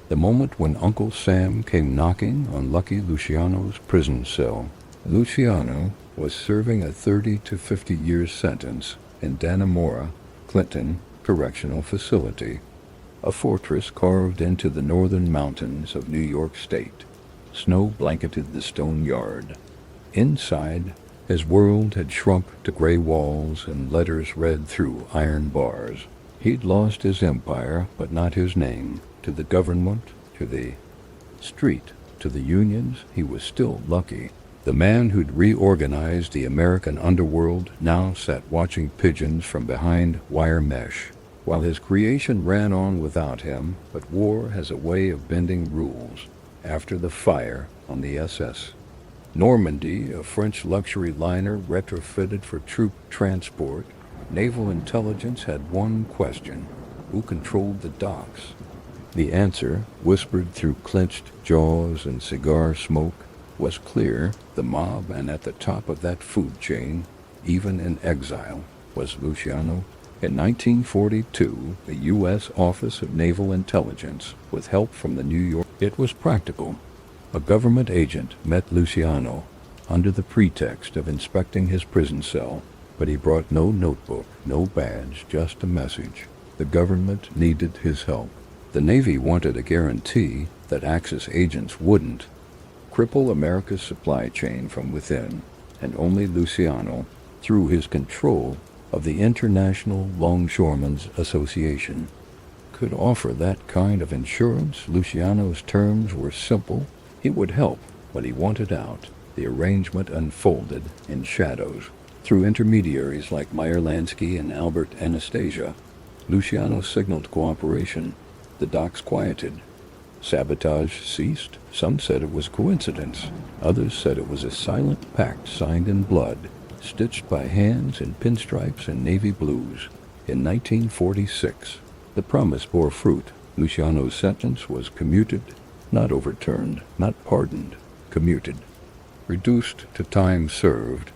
The moment when Uncle Sam came knocking on Lucky Luciano's prison cell. Luciano was serving a 30 to 50 year sentence in Dannemora, Clinton Correctional Facility, a fortress carved into the northern mountains of New York State. Snow blanketed the stone yard. Inside, his world had shrunk to gray walls and letters read through iron bars. He'd lost his empire, but not his name. To the government, to the street, to the unions, he was still Lucky. The man who'd reorganized the American underworld now sat watching pigeons from behind wire mesh, while his creation ran on without him. But war has a way of bending rules. After the fire on the SS Normandy, a French luxury liner retrofitted for troop transport, naval intelligence had one question: who controlled the docks? The answer, whispered through clenched jaws and cigar smoke, was clear. The mob, and at the top of that food chain, even in exile, was Luciano. In 1942, the U.S. Office of Naval Intelligence, with help from the New York, it was practical. A government agent met Luciano under the pretext of inspecting his prison cell, but he brought no notebook, no badge, just a message. The government needed his help. The Navy wanted a guarantee that Axis agents wouldn't cripple America's supply chain from within, and only Luciano, through his control of the International Longshoremen's Association. Could offer that kind of insurance. Luciano's terms were simple. He would help, but he wanted out. The arrangement unfolded in shadows. Through intermediaries like Meyer Lansky and Albert Anastasia, Luciano signaled cooperation. The docks quieted. Sabotage ceased. Some said it was coincidence. Others said it was a silent pact signed in blood, stitched by hands in pinstripes and navy blues. In 1946, the promise bore fruit. Luciano's sentence was commuted, not overturned, not pardoned, commuted, reduced to time served.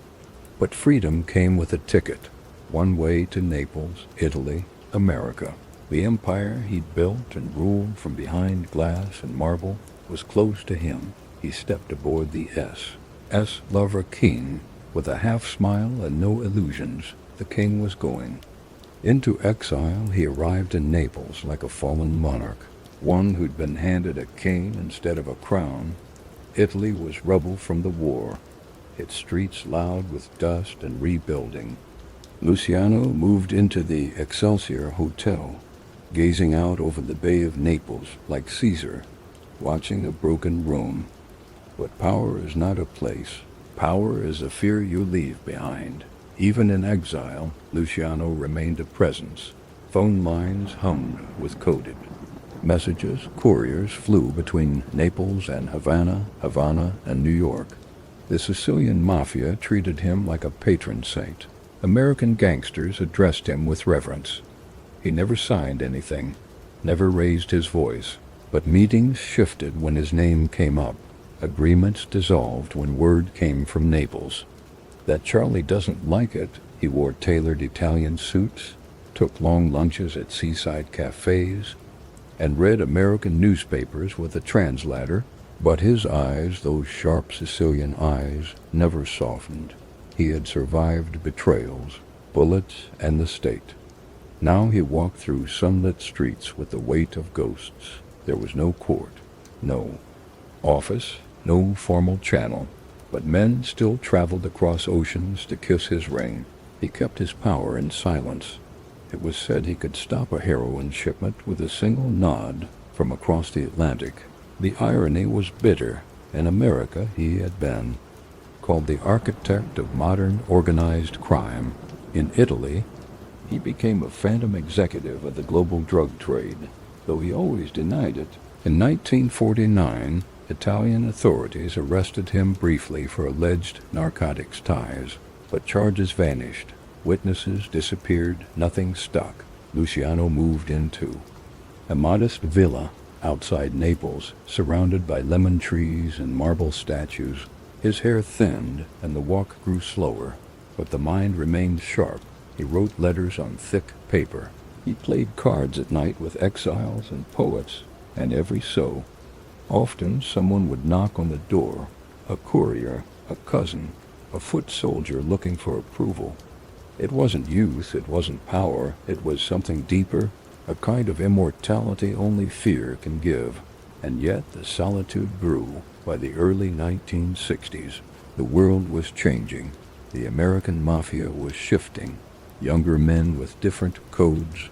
But freedom came with a ticket, one way to Naples, Italy, America. The empire he'd built and ruled from behind glass and marble was close to him. He stepped aboard the S. Lavrakin. With a half-smile and no illusions, the king was going. Into exile he arrived in Naples like a fallen monarch, one who'd been handed a cane instead of a crown. Italy was rubble from the war, its streets loud with dust and rebuilding. Luciano moved into the Excelsior Hotel, gazing out over the Bay of Naples like Caesar, watching a broken Rome. But power is not a place. Power is a fear you leave behind. Even in exile, Luciano remained a presence. Phone lines hummed with coded messages. Couriers flew between Naples and Havana and New York. The Sicilian mafia treated him like a patron saint. American gangsters addressed him with reverence. He never signed anything, never raised his voice, but meetings shifted when his name came up. Agreements dissolved when word came from Naples that Charlie doesn't like it. He wore tailored Italian suits, took long lunches at seaside cafes, and read American newspapers with a translator. But his eyes, those sharp Sicilian eyes, never softened. He had survived betrayals, bullets, and the state. Now he walked through sunlit streets with the weight of ghosts. There was no court, no office, no formal channel, but men still traveled across oceans to kiss his ring. He kept his power in silence. It was said he could stop a heroin shipment with a single nod from across the Atlantic. The irony was bitter. In America he had been called the architect of modern organized crime. In Italy, he became a phantom executive of the global drug trade, though he always denied it. In 1949, Italian authorities arrested him briefly for alleged narcotics ties, but charges vanished. Witnesses disappeared. Nothing stuck. Luciano moved into a modest villa outside Naples, surrounded by lemon trees and marble statues. His hair thinned, and the walk grew slower, but the mind remained sharp. He wrote letters on thick paper. He played cards at night with exiles and poets, and every so often someone would knock on the door, a courier, a cousin, a foot soldier looking for approval. It wasn't youth, it wasn't power, it was something deeper, a kind of immortality only fear can give. And yet the solitude grew. By the early 1960s, the world was changing. The American mafia was shifting. Younger men with different codes.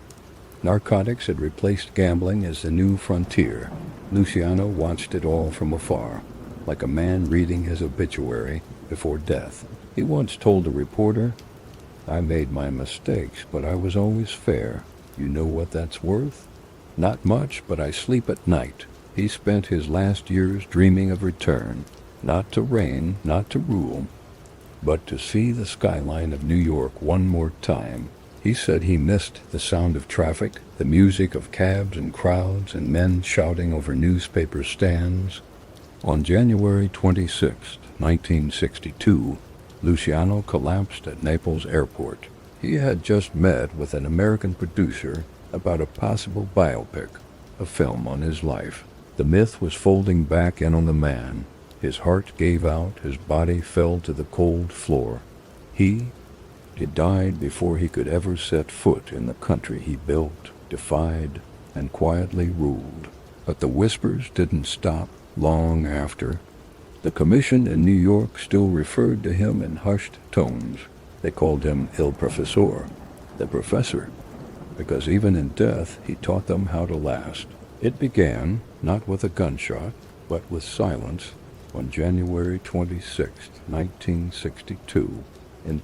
Narcotics had replaced gambling as the new frontier. Luciano watched it all from afar, like a man reading his obituary before death. He once told a reporter, "I made my mistakes, but I was always fair. You know what that's worth? Not much, but I sleep at night." He spent his last years dreaming of return, not to reign, not to rule, but to see the skyline of New York one more time. He said he missed the sound of traffic, the music of cabs and crowds and men shouting over newspaper stands. On January 26, 1962, Luciano collapsed at Naples airport. He had just met with an American producer about a possible biopic, a film on his life. The myth was folding back in on the man. His heart gave out, his body fell to the cold floor. He died before he could ever set foot in the country he built, defied, and quietly ruled. But the whispers didn't stop long after. The commission in New York still referred to him in hushed tones. They called him Il Professor, the professor, because even in death he taught them how to last. It began not with a gunshot, but with silence on January 26, 1962, in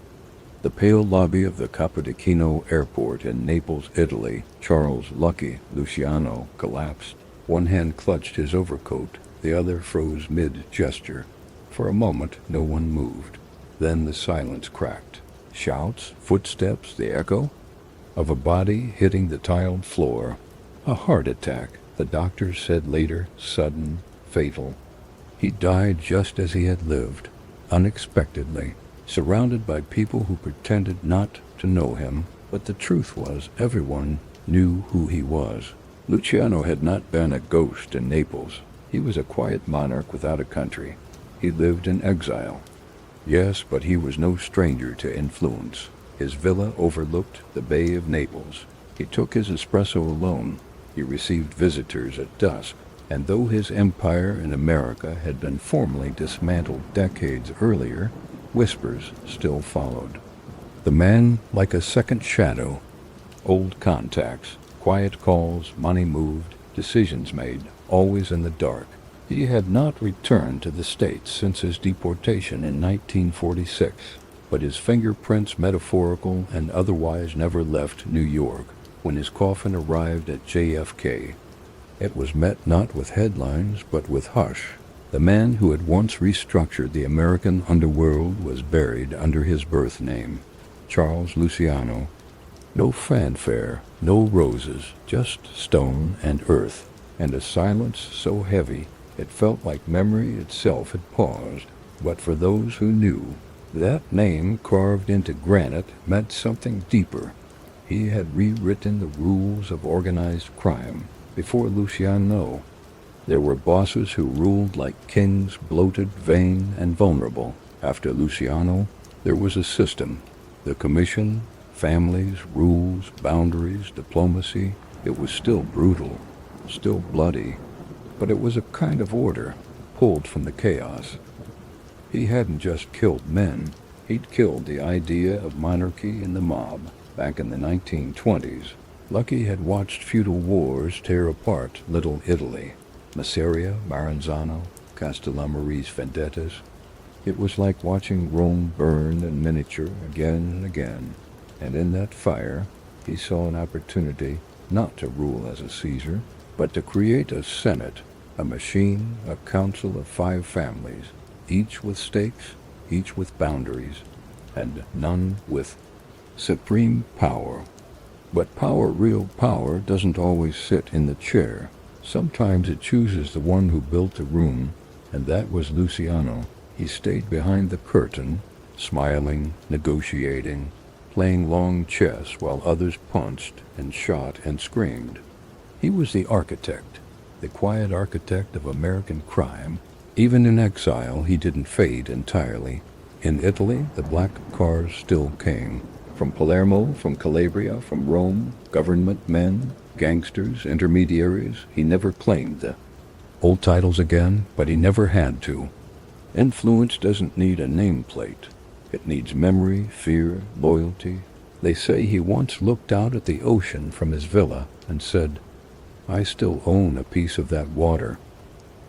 the pale lobby of the Capodichino airport in Naples, Italy. Charles "Lucky" Luciano collapsed. One hand clutched his overcoat, the other froze mid-gesture. For a moment no one moved. Then the silence cracked. Shouts, footsteps, the echo of a body hitting the tiled floor. A heart attack, the doctors said later, sudden, fatal. He died just as he had lived, unexpectedly, surrounded by people who pretended not to know him, but the truth was everyone knew who he was. Luciano had not been a ghost in Naples. He was a quiet monarch without a country. He lived in exile. Yes, but he was no stranger to influence. His villa overlooked the Bay of Naples. He took his espresso alone. He received visitors at dusk. And though his empire in America had been formally dismantled decades earlier, whispers still followed. The man like a second shadow. Old contacts, quiet calls, money moved, decisions made, always in the dark. He had not returned to the States since his deportation in 1946, but his fingerprints, metaphorical and otherwise, never left New York. When his coffin arrived at JFK, it was met not with headlines, but with hush. The man who had once restructured the American underworld was buried under his birth name, Charles Luciano. No fanfare, no roses, just stone and earth, and a silence so heavy it felt like memory itself had paused. But for those who knew, that name carved into granite meant something deeper. He had rewritten the rules of organized crime. Before Luciano, there were bosses who ruled like kings, bloated, vain, and vulnerable. After Luciano, there was a system. The commission, families, rules, boundaries, diplomacy. It was still brutal, still bloody, but it was a kind of order, pulled from the chaos. He hadn't just killed men. He'd killed the idea of monarchy and the mob. Back in the 1920s, Lucky had watched feudal wars tear apart Little Italy. Masseria, Maranzano, Castellammarese vendettas. It was like watching Rome burn in miniature again and again. And in that fire, he saw an opportunity not to rule as a Caesar, but to create a Senate, a machine, a council of 5 families, each with stakes, each with boundaries, and none with supreme power. But power, real power, doesn't always sit in the chair. Sometimes it chooses the one who built the room, and that was Luciano. He stayed behind the curtain, smiling, negotiating, playing long chess while others punched and shot and screamed. He was the architect, the quiet architect of American crime. Even in exile, he didn't fade entirely. In Italy, the black cars still came. From Palermo, from Calabria, from Rome, government men, gangsters, intermediaries. He never claimed the old titles again, but he never had to. Influence doesn't need a nameplate. It needs memory, fear, loyalty. They say he once looked out at the ocean from his villa and said, "I still own a piece of that water."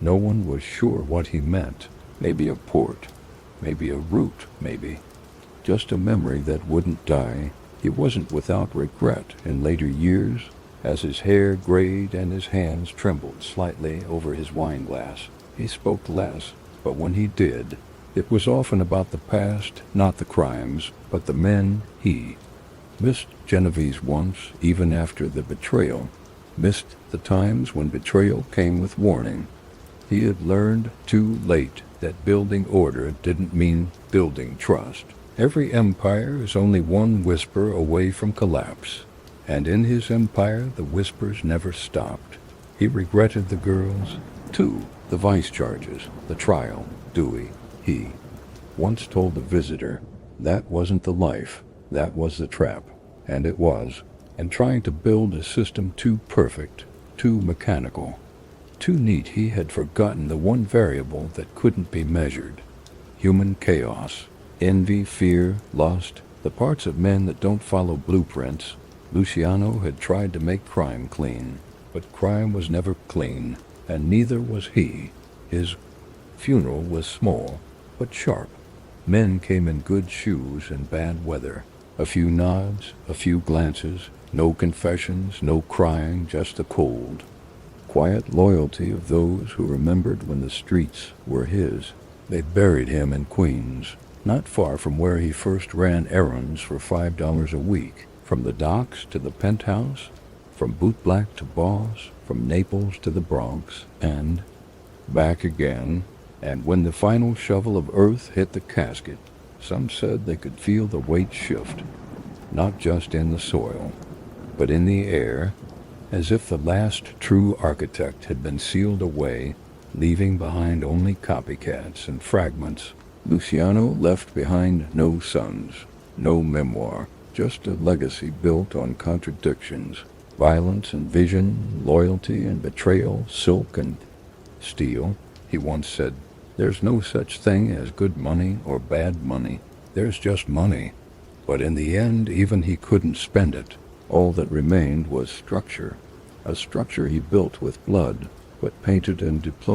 No one was sure what he meant. Maybe a port, maybe a route, maybe. Just a memory that wouldn't die. He wasn't without regret in later years, as his hair grayed and his hands trembled slightly over his wine glass. He spoke less, but when he did, it was often about the past, not the crimes, but the men he missed Genovese once, even after the betrayal. Missed the times when betrayal came with warning. He had learned too late that building order didn't mean building trust. Every empire is only one whisper away from collapse, and in his empire the whispers never stopped. He regretted the girls, too, the vice charges, the trial. Dewey, he once told a visitor, that wasn't the life, that was the trap. And it was. And trying to build a system too perfect, too mechanical, too neat, he had forgotten the one variable that couldn't be measured. Human chaos. Envy, fear, lust, The parts of men that don't follow blueprints. Luciano had tried to make crime clean, but crime was never clean, and neither was he. His funeral was small, but sharp. Men came in good shoes in bad weather. A few nods, a few glances, no confessions, no crying, just the cold, quiet loyalty of those who remembered when the streets were his. They buried him in Queens, not far from where he first ran errands for $5 a week, from the docks to the penthouse, from bootblack to boss, from Naples to the Bronx, and back again. And when the final shovel of earth hit the casket, some said they could feel the weight shift, not just in the soil, but in the air, as if the last true architect had been sealed away, leaving behind only copycats and fragments. Luciano left behind no sons, no memoir, just a legacy built on contradictions, violence and vision, loyalty and betrayal, silk and steel. He once said, "There's no such thing as good money or bad money. There's just money." But in the end, even he couldn't spend it. All that remained was structure, a structure he built with blood, but painted and deployed.